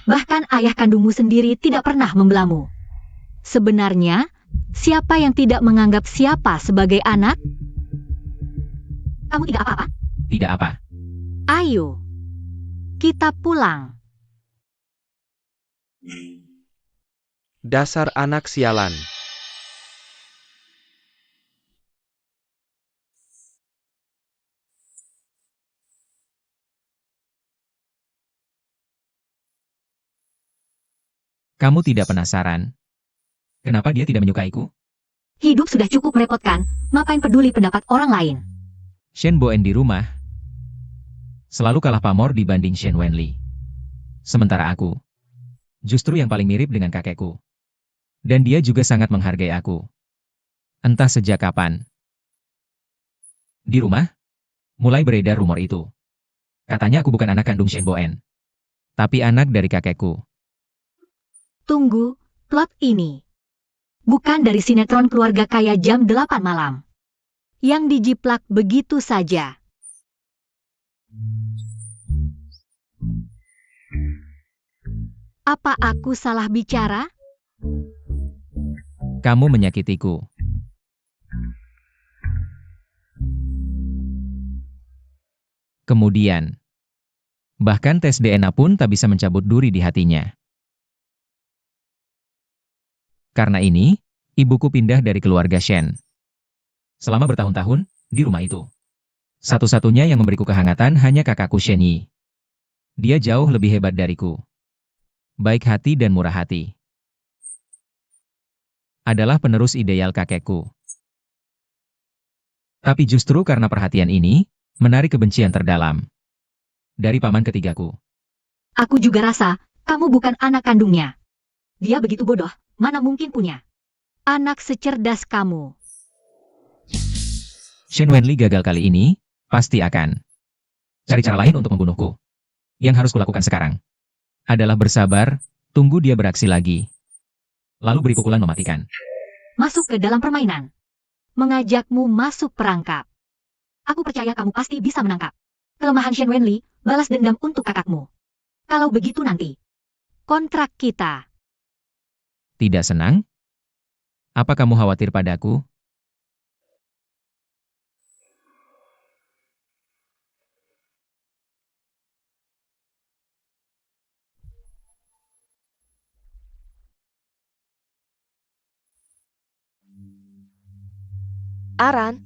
Bahkan ayah kandungmu sendiri tidak pernah membelamu. Sebenarnya, siapa yang tidak menganggap siapa sebagai anak? Kamu tidak apa-apa? Tidak apa. Ayo, kita pulang. Dasar anak sialan. Kamu tidak penasaran? Kenapa dia tidak menyukaiku? Hidup sudah cukup merepotkan, ngapain peduli pendapat orang lain? Shen Boen di rumah selalu kalah pamor dibanding Shen Wenli. Sementara aku justru yang paling mirip dengan kakekku. Dan dia juga sangat menghargai aku. Entah sejak kapan. Di rumah, mulai beredar rumor itu. Katanya aku bukan anak kandung Shen Boen, tapi anak dari kakekku. Tunggu, plot ini. Bukan dari sinetron keluarga kaya jam 8 malam. Yang dijiplak begitu saja. Apa aku salah bicara? Kamu menyakitiku. Kemudian, bahkan tes DNA pun tak bisa mencabut duri di hatinya. Karena ini, ibuku pindah dari keluarga Shen. Selama bertahun-tahun, di rumah itu. Satu-satunya yang memberiku kehangatan hanya kakakku Shen Yi. Dia jauh lebih hebat dariku. baik hati dan murah hati. Adalah penerus ideal kakekku. Tapi justru karena perhatian ini, menarik kebencian terdalam dari paman ketigaku. Aku juga rasa, kamu bukan anak kandungnya. Dia begitu bodoh, mana mungkin punya anak secerdas kamu. Shen Wenli gagal kali ini, pasti akan cari cara lain untuk membunuhku. Yang harus kulakukan sekarang adalah bersabar, tunggu dia beraksi lagi. Lalu beri pukulan mematikan. Masuk ke dalam permainan. Mengajakmu masuk perangkap. Aku percaya kamu pasti bisa menangkap kelemahan Shen Wenli, balas dendam untuk kakakmu. Kalau begitu nanti, kontrak kita. Tidak senang? Apa kamu khawatir padaku? Aran,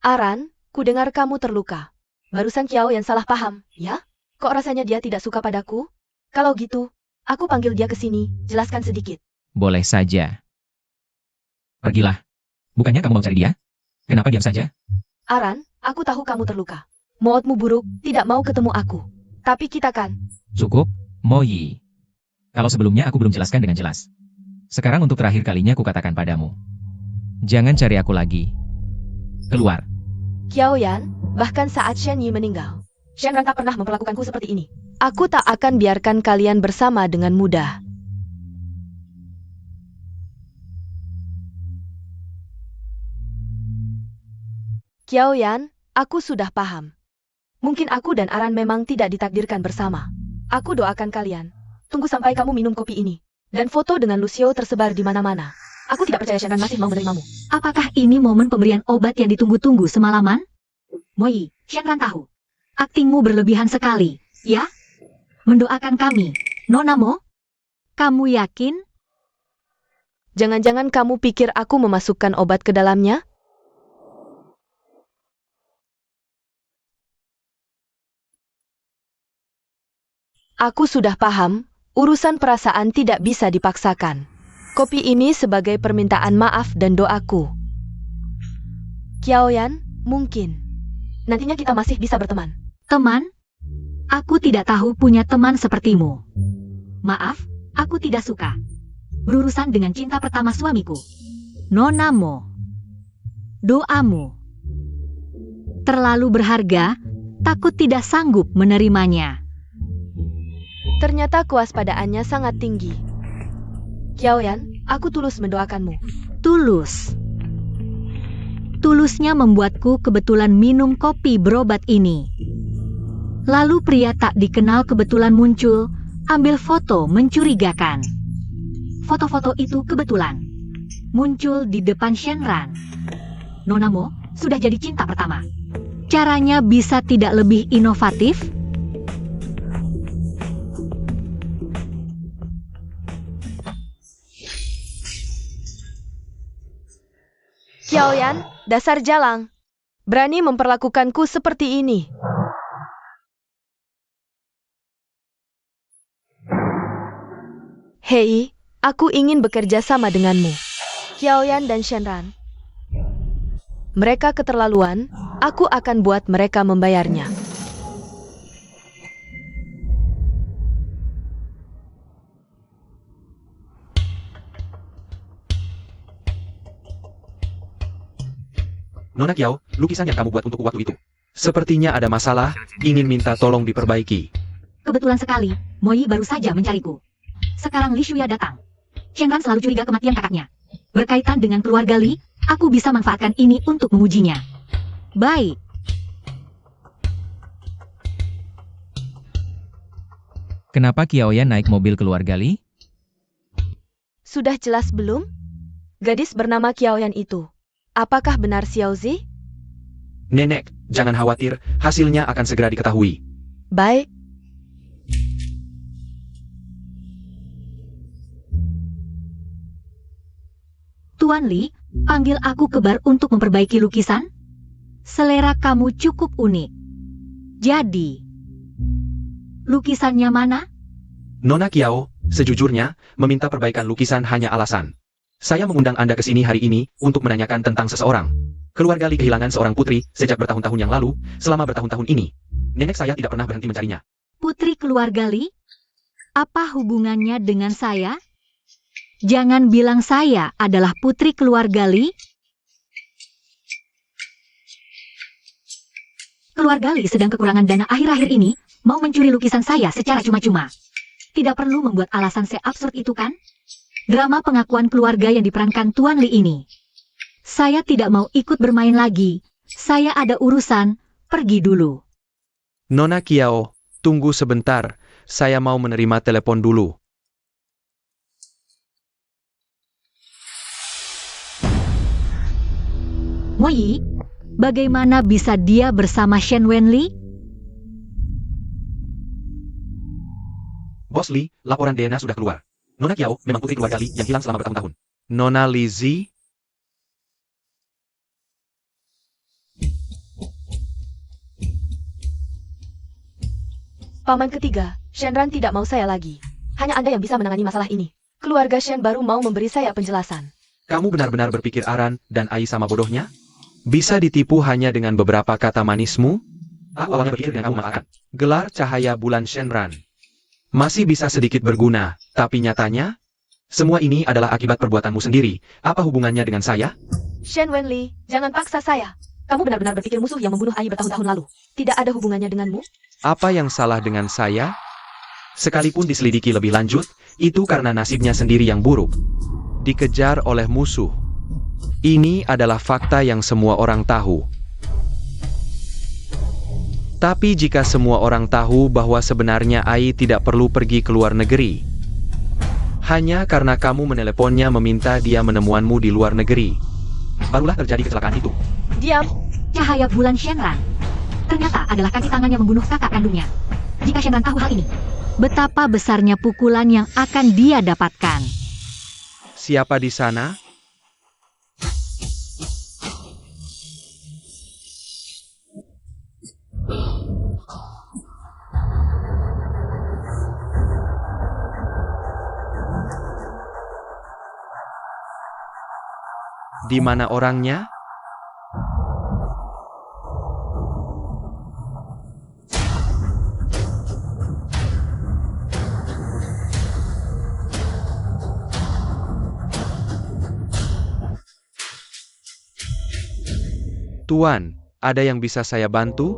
Aran, kudengar kamu terluka. Barusan Kiao yang salah paham, ya? Kok rasanya dia tidak suka padaku? Kalau gitu, aku panggil dia ke sini, jelaskan sedikit. Boleh saja. Pergilah. Bukannya kamu mau cari dia? Kenapa diam saja? Aran, aku tahu kamu terluka. Moodmu buruk, tidak mau ketemu aku. Tapi kita kan. Cukup, Mo Yi. Kalau sebelumnya aku belum jelaskan dengan jelas. Sekarang untuk terakhir kalinya kukatakan padamu. Jangan cari aku lagi. Keluar. Kiao Yan, bahkan saat Shen Yi meninggal, Shen Ran tak pernah memperlakukanku seperti ini. Aku tak akan biarkan kalian bersama dengan mudah. Kiao Yan, aku sudah paham. Mungkin aku dan Aran memang tidak ditakdirkan bersama. Aku doakan kalian. Tunggu sampai kamu minum kopi ini. Dan foto dengan Lucio tersebar di mana-mana. Aku tidak percaya Shen Ran masih mau menerimamu. Apakah ini momen pemberian obat yang ditunggu-tunggu semalaman? Moi, Shen Ran tahu. Aktingmu berlebihan sekali, ya? Mendoakan kami, Nona Mo? Kamu yakin? Jangan-jangan kamu pikir aku memasukkan obat ke dalamnya? Aku sudah paham, urusan perasaan tidak bisa dipaksakan. Kopi ini sebagai permintaan maaf dan doaku. Kiao Yan, mungkin. Nantinya kita masih bisa berteman. Teman? Aku tidak tahu punya teman sepertimu. Maaf, aku tidak suka berurusan dengan cinta pertama suamiku. Nona Mo. Doamu terlalu berharga, takut tidak sanggup menerimanya. Ternyata kewaspadaannya sangat tinggi. Kiao Yan, aku tulus mendoakanmu. Tulus. Tulusnya membuatku kebetulan minum kopi berobat ini. Lalu pria tak dikenal kebetulan muncul, ambil foto mencurigakan. Foto-foto itu kebetulan muncul di depan Shen Ran. Nona Mo sudah jadi cinta pertama. Caranya bisa tidak lebih inovatif? Kiao Yan, dasar jalang. Berani memperlakukanku seperti ini. Hei, aku ingin bekerja sama denganmu. Kiao Yan dan Shen Ran. Mereka keterlaluan, aku akan buat mereka membayarnya. Nona Kiao, lukisan yang kamu buat untukku waktu itu. Sepertinya ada masalah, ingin minta tolong diperbaiki. Kebetulan sekali, Moi baru saja mencariku. Sekarang Li Shuya datang. Shen Ran selalu curiga kematian kakaknya. Berkaitan dengan keluarga Li, aku bisa manfaatkan ini untuk mengujinya. Baik. Kenapa Kiao Yan naik mobil keluarga Li? Sudah jelas belum? Gadis bernama Kiao Yan itu. Apakah benar Xiao Zi? Nenek, jangan khawatir, hasilnya akan segera diketahui. Baik. Tuan Li, panggil aku ke bar untuk memperbaiki lukisan? selera kamu cukup unik. Jadi, lukisannya mana? Nona Kiao, sejujurnya, meminta perbaikan lukisan hanya alasan. Saya mengundang Anda ke sini hari ini untuk menanyakan tentang seseorang. Keluarga Li kehilangan seorang putri sejak bertahun-tahun yang lalu. Selama bertahun-tahun ini, nenek saya tidak pernah berhenti mencarinya. Putri keluarga Li? Apa hubungannya dengan saya? Jangan bilang saya adalah putri keluarga Li. Keluarga Li sedang kekurangan dana akhir-akhir ini, mau mencuri lukisan saya secara cuma-cuma. Tidak perlu membuat alasan se-absurd itu kan? Drama pengakuan keluarga yang diperankan Tuan Li ini. Saya tidak mau ikut bermain lagi. Saya ada urusan, pergi dulu. Nona Kiao, tunggu sebentar. Saya mau menerima telepon dulu. Mo Yi, bagaimana bisa dia bersama Shen Wenli? Bos Li, laporan DNA sudah keluar. Nona Kiao memang putri keluarga Li yang hilang selama bertahun-tahun. Nona Lizzie? Paman ketiga, Shenran tidak mau saya lagi. Hanya Anda yang bisa menangani masalah ini. Keluarga Shen baru mau memberi saya penjelasan. Kamu benar-benar berpikir Aran dan Ai sama bodohnya? Bisa ditipu hanya dengan beberapa kata manismu? Aku awalnya berpikir dengan kamu makan. Gelar cahaya bulan Shenran masih bisa sedikit berguna, tapi nyatanya, semua ini adalah akibat perbuatanmu sendiri. Apa hubungannya dengan saya? Shen Wenli, jangan paksa saya. Kamu benar-benar berpikir musuh yang membunuh Ai bertahun-tahun lalu tidak ada hubungannya denganmu? Apa yang salah dengan saya? Sekalipun diselidiki lebih lanjut, itu karena nasibnya sendiri yang buruk. Dikejar oleh musuh. Ini adalah fakta yang semua orang tahu. Tapi jika semua orang tahu bahwa sebenarnya Ai tidak perlu pergi ke luar negeri, hanya karena kamu meneleponnya meminta dia menemuanmu di luar negeri, barulah terjadi kecelakaan itu. Diam. Cahaya bulan Shenran ternyata adalah kaki tangan yang membunuh kakak kandungnya. Jika Shenran tahu hal ini, betapa besarnya pukulan yang akan dia dapatkan. Siapa di sana? Di mana orangnya? Tuan, ada yang bisa saya bantu?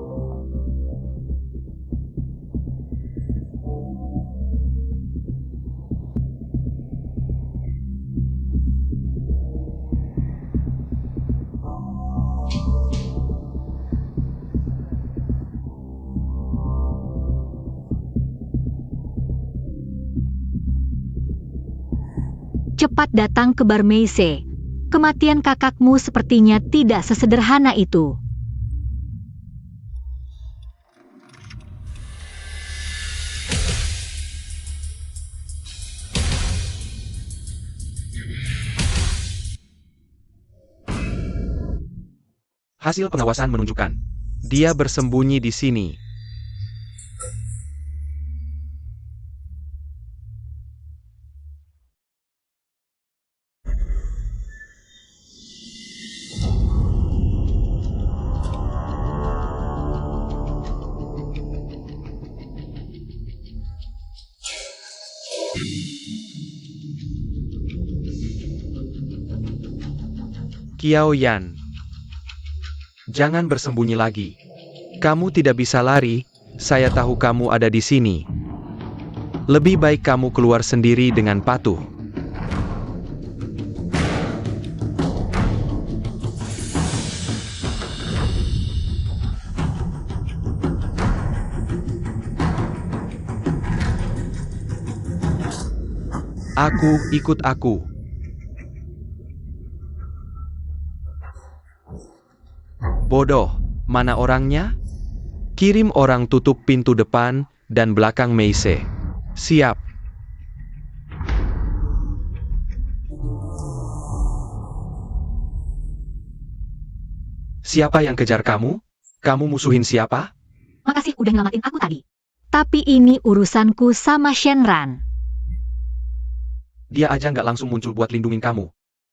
Cepat datang ke Bar Meise. Kematian kakakmu sepertinya tidak sesederhana itu. Hasil pengawasan menunjukkan dia bersembunyi di sini. Kiao Yan, jangan bersembunyi lagi. Kamu tidak bisa lari, saya tahu kamu ada di sini. Lebih baik kamu keluar sendiri dengan patuh. Ikut aku. Bodoh, mana orangnya? Kirim orang tutup pintu depan dan belakang Meise. Siap. Siapa yang kejar kamu? Kamu musuhin siapa? Makasih udah nyelamatin aku tadi. Tapi ini urusanku sama Shenran. Dia aja nggak langsung muncul buat lindungin kamu.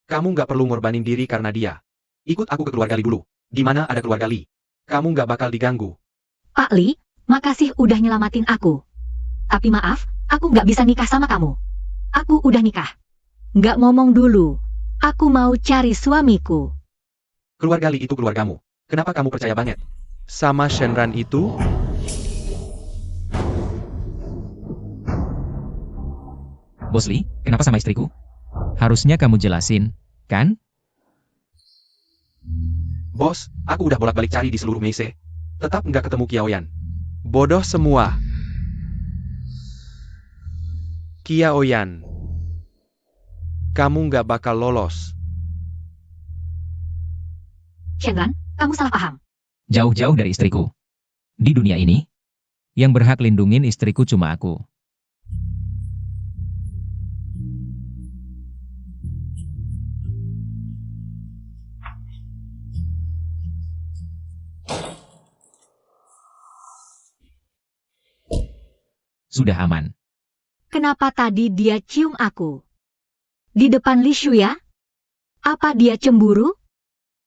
Kamu nggak perlu ngorbanin diri karena dia. Ikut aku ke keluarga Li dulu. Di mana ada keluarga Li? Kamu nggak bakal diganggu. Pak Li, makasih udah nyelamatin aku. Tapi maaf, aku nggak bisa nikah sama kamu. Aku udah nikah. Nggak ngomong dulu. Aku mau cari suamiku. Keluarga Li itu keluargamu. Kenapa kamu percaya banget? Sama Shenran itu? Bos Li, kenapa sama istriku? Harusnya kamu jelasin, kan? Bos, aku udah bolak-balik cari di seluruh Meise. Tetap nggak ketemu Qiaoyan. Bodoh semua. Qiaoyan. Kamu nggak bakal lolos. Shenran, kamu salah paham. Jauh-jauh dari istriku. Di dunia ini, yang berhak lindungin istriku cuma aku. Sudah aman. Kenapa tadi dia cium aku? Di depan Li Shu ya? Apa dia cemburu?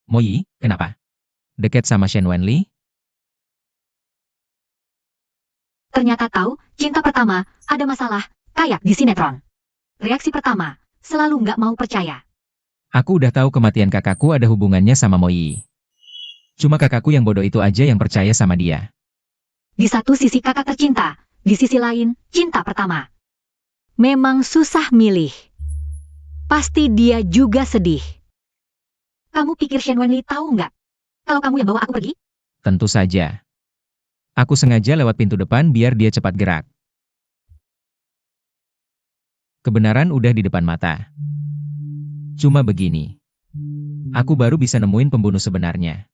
Moyi, kenapa? Deket sama Shen Wenli? Ternyata tahu, cinta pertama, ada masalah, kayak di sinetron. Reaksi pertama, selalu nggak mau percaya. Aku udah tahu kematian kakakku ada hubungannya sama Moyi. Cuma kakakku yang bodoh itu aja yang percaya sama dia. Di satu sisi kakak tercinta, di sisi lain, cinta pertama. Memang susah milih. Pasti dia juga sedih. Kamu pikir Shen Wenli tahu nggak? Kalau kamu yang bawa aku pergi? Tentu saja. Aku sengaja lewat pintu depan biar dia cepat gerak. Kebenaran udah di depan mata. Cuma begini. Aku baru bisa nemuin pembunuh sebenarnya.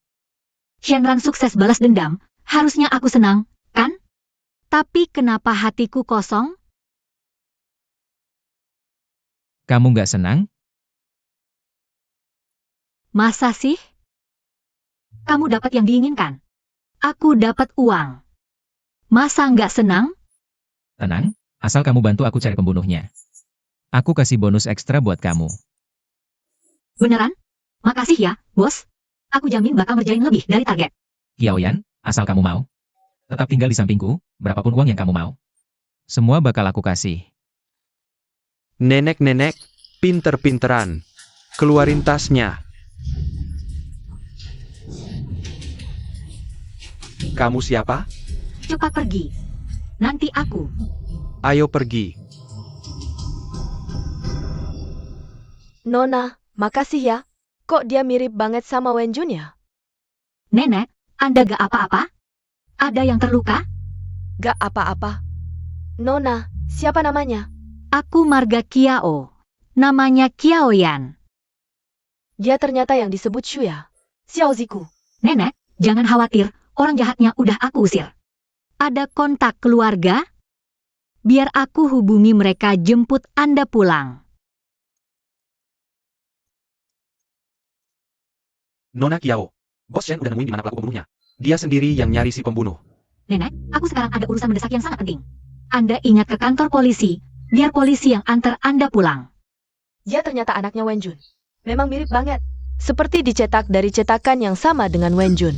Shenran sukses balas dendam, harusnya aku senang, kan? Tapi kenapa hatiku kosong? Kamu nggak senang? Masa sih? Kamu dapat yang diinginkan. Aku dapat uang. Masa nggak senang? Tenang, asal kamu bantu aku cari pembunuhnya. Aku kasih bonus ekstra buat kamu. Beneran? Makasih ya, bos. Aku jamin bakal ngerjain lebih dari target. Qiaoyan, asal kamu mau. Tetap tinggal di sampingku, berapapun uang yang kamu mau. Semua bakal aku kasih. Nenek-nenek, pinter-pinteran. Keluarin tasnya. Kamu siapa? Cepat pergi. Nanti aku. Ayo pergi. Nona, makasih ya. Kok dia mirip banget sama Wenjun ya? Nenek, Anda gak apa-apa? Ada yang terluka? Gak apa-apa. Nona, siapa namanya? Aku Marga Kiao. Namanya Qiaoyan. Dia ternyata yang disebut Shu ya. Xiao Ziku. Nenek, jangan khawatir. Orang jahatnya udah aku usir. Ada kontak keluarga? Biar aku hubungi mereka jemput Anda pulang. Nona Qiao. Bos Shen udah nemuin di mana pelaku pembunuhnya. Dia sendiri yang nyari si pembunuh. Nenek, aku sekarang ada urusan mendesak yang sangat penting. Anda ingat ke kantor polisi, biar polisi yang antar Anda pulang. Dia ternyata anaknya Wenjun. Memang mirip banget. Seperti dicetak dari cetakan yang sama dengan Wenjun.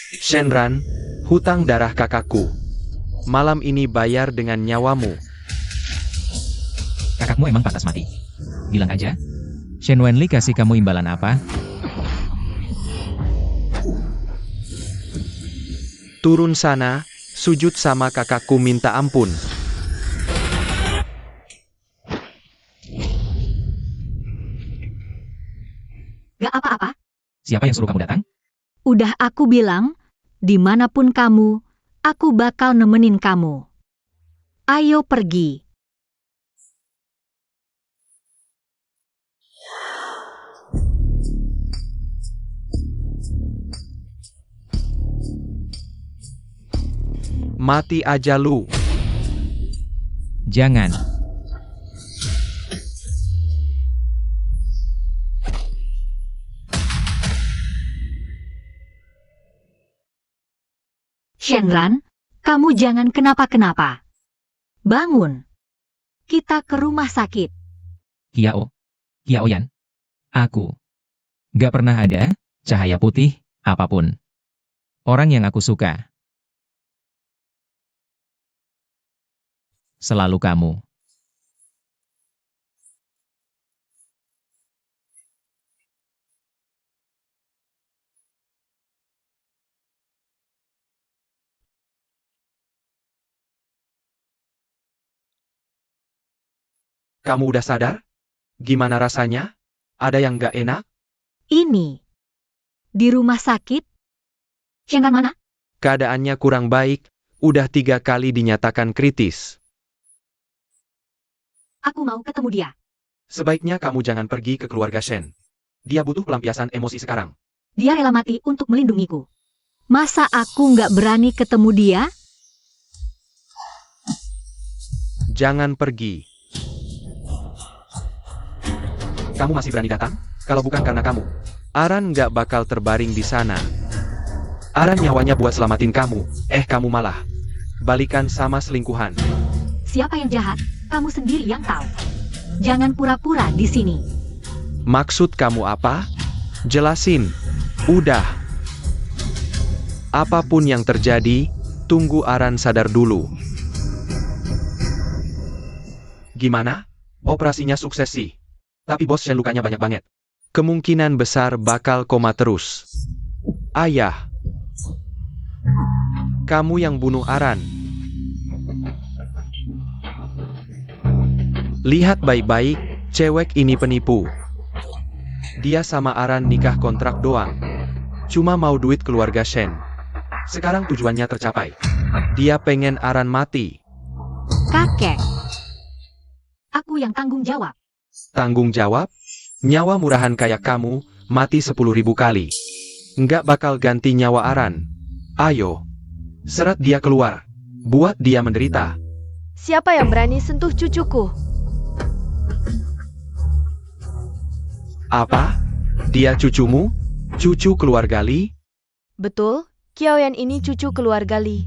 Shenran, hutang darah kakakku. Malam ini bayar dengan nyawamu. Kakakmu emang pantas mati. Bilang aja. Shen Wenli kasih kamu imbalan apa? Turun sana, sujud sama kakakku minta ampun. Gak apa-apa, Siapa yang suruh kamu datang? udah aku bilang, dimanapun kamu, aku bakal nemenin kamu. Ayo pergi. Mati aja lu. Jangan. Shenran, kamu jangan kenapa-kenapa. Bangun. Kita ke rumah sakit. Kiao. Kiaoyan. Aku. Gak pernah ada cahaya putih apapun. Orang yang aku suka. Selalu kamu. Kamu udah sadar? Gimana rasanya? Ada yang gak enak? Ini. Di rumah sakit? Shenran mana? Keadaannya kurang baik, udah 3 kali dinyatakan kritis. Aku mau ketemu dia. Sebaiknya kamu jangan pergi ke keluarga Shen. Dia butuh pelampiasan emosi sekarang. Dia rela mati untuk melindungiku. Masa aku nggak berani ketemu dia? Jangan pergi. Kamu masih berani datang? Kalau bukan karena kamu, Aran nggak bakal terbaring di sana. Aran nyawanya buat selamatin kamu, kamu malah balikan sama selingkuhan. Siapa yang jahat? Kamu sendiri yang tahu. Jangan pura-pura di sini. Maksud kamu apa? Jelasin. Udah. Apapun yang terjadi, tunggu Aran sadar dulu. Gimana? Operasinya sukses sih. Tapi bos Shen lukanya banyak banget. Kemungkinan besar bakal koma terus. Ayah. Kamu yang bunuh Aran. Lihat baik-baik, cewek ini penipu. Dia sama Aran nikah kontrak doang. Cuma mau duit keluarga Shen. Sekarang tujuannya tercapai. Dia pengen Aran mati. Kakek. Aku yang tanggung jawab. Tanggung jawab? Nyawa murahan kayak kamu, mati 10.000 kali. Nggak bakal ganti nyawa Aran. Ayo. Seret dia keluar. Buat dia menderita. Siapa yang berani sentuh cucuku? Apa? Dia cucumu? Cucu keluarga Li? Betul, Kiaoyan ini cucu keluarga Li.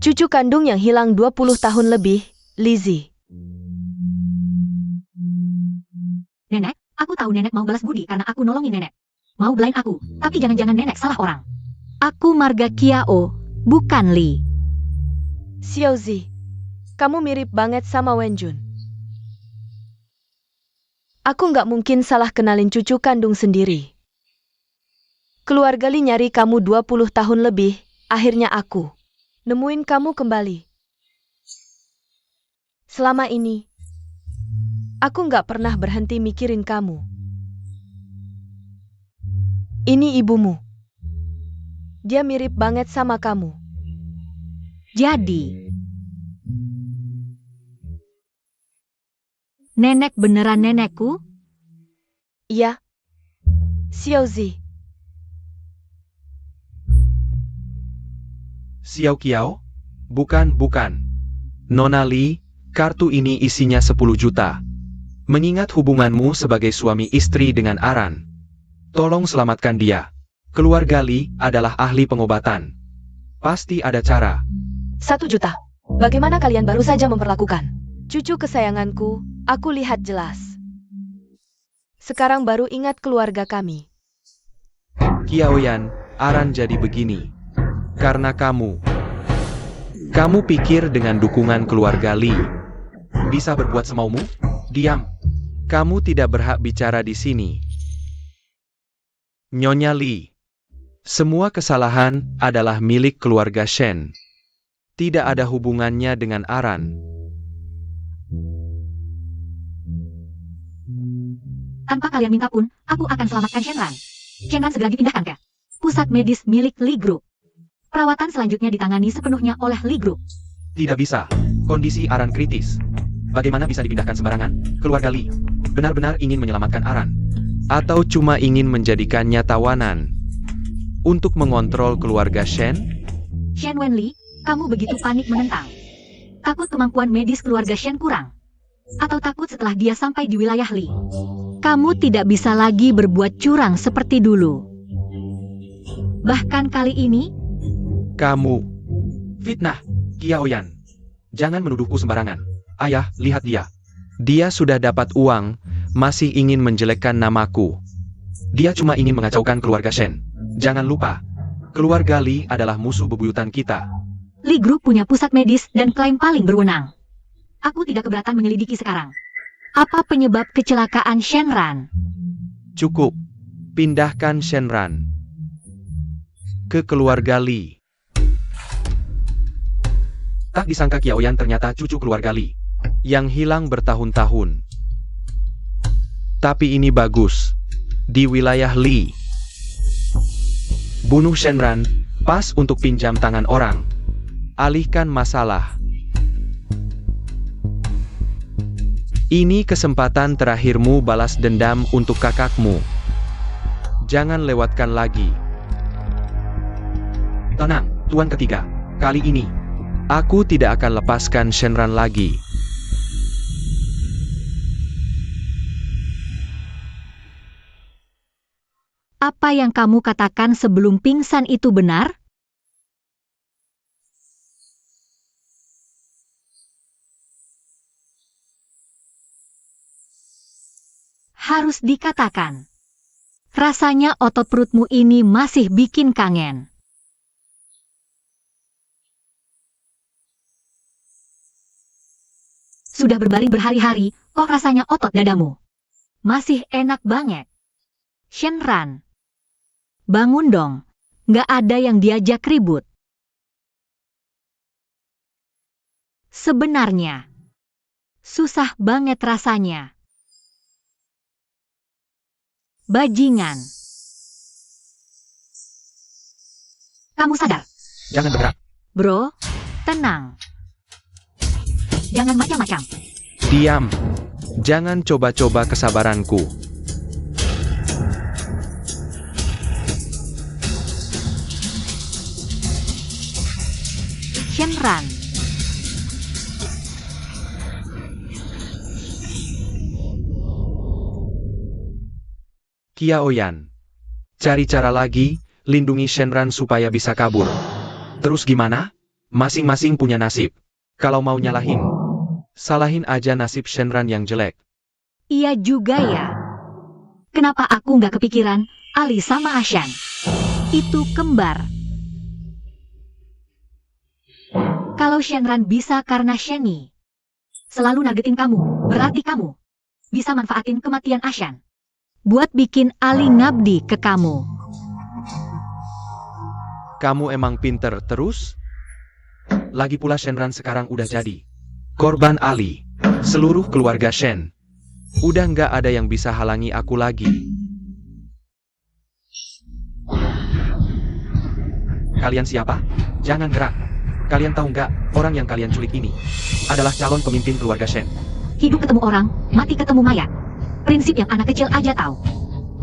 Cucu kandung yang hilang 20 tahun lebih, Lizzie. Nenek, aku tahu nenek mau balas budi karena aku nolongin nenek. Mau blind aku, tapi jangan-jangan nenek salah orang. Aku marga Kiao, bukan Li. Xiaozi, kamu mirip banget sama Wenjun. Aku nggak mungkin salah kenalin cucu kandung sendiri. Keluarga Li nyari kamu 20 tahun lebih, akhirnya aku nemuin kamu kembali. Selama ini, aku nggak pernah berhenti mikirin kamu. Ini ibumu. Dia mirip banget sama kamu. Jadi, nenek beneran nenekku? Iya. Xiaozi. Xiao Kiao? Bukan. Nona Li, kartu ini isinya 10 juta. Mengingat hubunganmu sebagai suami istri dengan Aran, tolong selamatkan dia. Keluarga Li adalah ahli pengobatan. Pasti ada cara. 1 juta. Bagaimana kalian baru saja memperlakukan cucu kesayanganku? Aku lihat jelas. Sekarang baru ingat keluarga kami. Kiaoyan, Aran jadi begini. Karena kamu. Kamu pikir dengan dukungan keluarga Li bisa berbuat semaumu? Diam. Kamu tidak berhak bicara di sini. Nyonya Li. Semua kesalahan adalah milik keluarga Shen. Tidak ada hubungannya dengan Aran. Tanpa kalian minta pun, aku akan selamatkan Shenran. Shenran segera dipindahkan ke pusat medis milik Li Group. Perawatan selanjutnya ditangani sepenuhnya oleh Li Group. Tidak bisa. Kondisi Aran kritis. Bagaimana bisa dipindahkan sembarangan? Keluarga Li benar-benar ingin menyelamatkan Aran. Atau cuma ingin menjadikannya tawanan untuk mengontrol keluarga Shen? Shen Wenli, Kamu begitu panik menentang. Takut kemampuan medis keluarga Shen kurang? Atau takut setelah dia sampai di wilayah Li? Kamu tidak bisa lagi berbuat curang seperti dulu. Bahkan kali ini, Kamu fitnah, Qiaoyan. Jangan menuduhku sembarangan. Ayah, lihat dia. Dia sudah dapat uang, masih ingin menjelekkan namaku. Dia cuma ingin mengacaukan keluarga Shen. Jangan lupa, keluarga Li adalah musuh bebuyutan kita. Li Group punya pusat medis dan klaim paling berwenang. Aku tidak keberatan menyelidiki sekarang. Apa penyebab kecelakaan Shenran? Cukup. Pindahkan Shenran ke keluarga Li. Tak disangka Qiaoyan ternyata cucu keluarga Li yang hilang bertahun-tahun. Tapi ini bagus. Di wilayah Li. Bunuh Shenran, pas untuk pinjam tangan orang. Alihkan masalah. Ini kesempatan terakhirmu balas dendam untuk kakakmu. Jangan lewatkan lagi. Tenang, Tuan Ketiga. Kali ini, aku tidak akan lepaskan Shenran lagi. Apa yang kamu katakan sebelum pingsan itu benar? Harus dikatakan. Rasanya otot perutmu ini masih bikin kangen. Sudah berbaring berhari-hari, kok rasanya otot dadamu? Masih enak banget. Shenran. Bangun dong. Nggak ada yang diajak ribut. Sebenarnya. Susah banget rasanya. Bajingan. Kamu sadar? Jangan bergerak. Bro, tenang. Jangan macam-macam. Diam. Jangan coba-coba kesabaranku. Shenran. Qiaoyan. Cari cara lagi, lindungi Shenran supaya bisa kabur. Terus gimana? Masing-masing punya nasib. Kalau mau nyalahin, salahin aja nasib Shenran yang jelek. Iya juga ya. Kenapa aku nggak kepikiran Ali sama Ashan? Itu kembar. Kalau Shenran bisa karena Sheni selalu nargetin kamu, berarti kamu bisa manfaatin kematian Ashan buat bikin Ali ngabdi ke kamu. Kamu emang pinter terus? Lagi pula Shenran sekarang udah jadi korban Ali. Seluruh keluarga Shen. Udah nggak ada yang bisa halangi aku lagi. Kalian siapa? Jangan gerak. Kalian tahu nggak, orang yang kalian culik ini adalah calon pemimpin keluarga Shen. Hidup ketemu orang, mati ketemu mayat. Prinsip yang anak kecil aja tahu.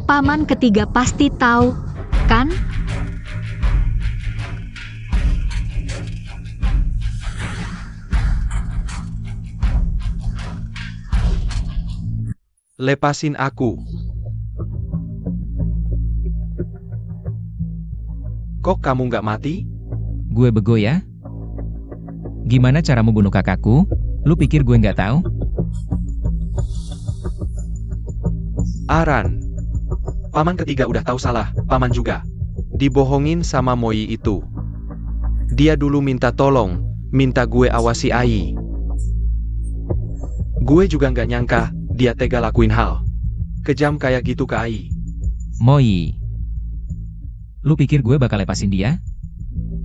Paman ketiga pasti tahu, kan? Lepasin aku. Kok kamu nggak mati? Gue bego ya? Gimana caramu bunuh kakakku? Lu pikir gue nggak tahu? Aran. Paman ketiga udah tahu salah, paman juga. Dibohongin sama Moi itu. Dia dulu minta tolong, minta gue awasi Ai. Gue juga nggak nyangka, dia tega lakuin hal kejam kayak gitu ke Ai. Moi. Lu pikir gue bakal lepasin dia?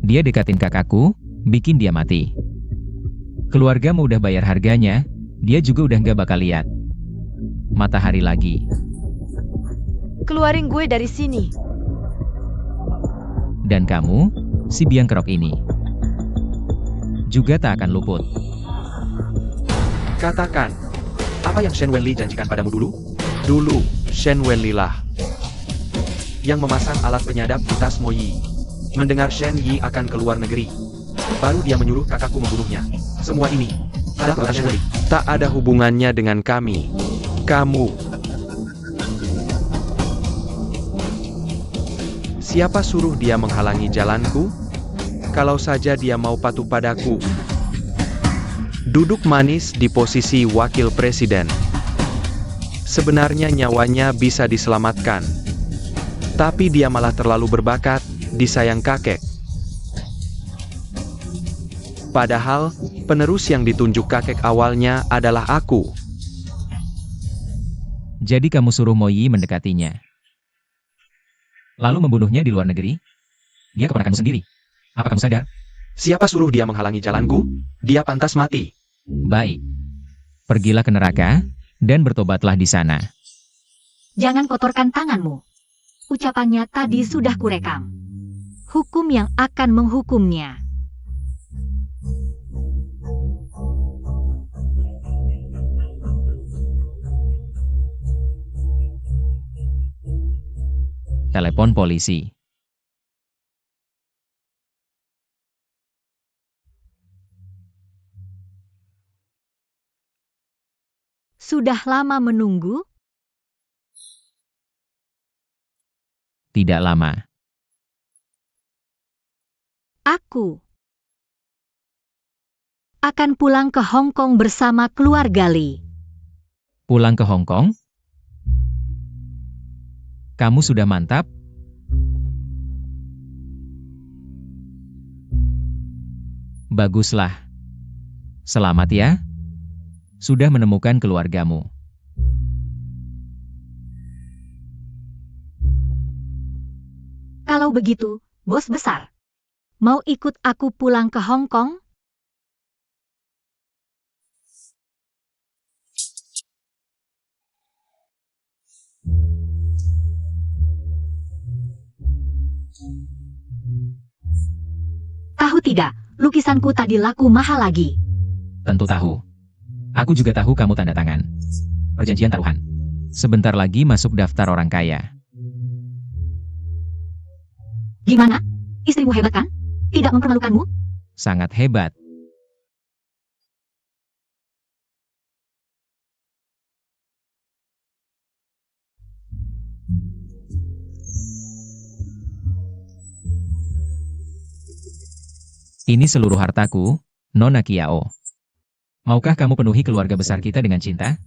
Dia dekatin kakakku, bikin dia mati. Keluarga mau udah bayar harganya, dia juga udah nggak bakal lihat matahari lagi. Keluarin gue dari sini. Dan kamu, si biang kerok ini, juga tak akan luput. Katakan, apa yang Shen Wenli janjikan padamu dulu? Dulu, Shen Wenli lah yang memasang alat penyadap di tas Mo Yi. Mendengar Shen Yi akan keluar negeri. Baru dia menyuruh kakakku membunuhnya. Semua ini adalah perbuatan Shen Wei. Tak ada hubungannya dengan kami. Kamu. Siapa suruh dia menghalangi jalanku? Kalau saja dia mau patuh padaku. Duduk manis di posisi wakil presiden. Sebenarnya nyawanya bisa diselamatkan. Tapi dia malah terlalu berbakat, disayang kakek. Padahal, penerus yang ditunjuk kakek awalnya adalah aku. Jadi kamu suruh Mo Yi mendekatinya. Lalu membunuhnya di luar negeri? Dia keponakanmu sendiri. Apa kamu sadar? Siapa suruh dia menghalangi jalanku? Dia pantas mati. Baik. Pergilah ke neraka, dan bertobatlah di sana. Jangan kotorkan tanganmu. Ucapannya tadi sudah kurekam. Hukum yang akan menghukumnya. Telepon polisi. Sudah lama menunggu? Tidak lama. Aku akan pulang ke Hong Kong bersama keluarga Li. Pulang ke Hong Kong? Kamu sudah mantap? Baguslah. Selamat ya. Sudah menemukan keluargamu. Kalau begitu, bos besar, mau ikut aku pulang ke Hong Kong? Tahu tidak, lukisanku tadi laku mahal lagi. Tentu tahu. Aku juga tahu kamu tanda tangan. Perjanjian taruhan. Sebentar lagi masuk daftar orang kaya. Gimana? Istrimu hebat kan? Tidak mempermalukanmu? Sangat hebat. Ini seluruh hartaku, Nona Kiao. Maukah kamu penuhi keluarga besar kita dengan cinta?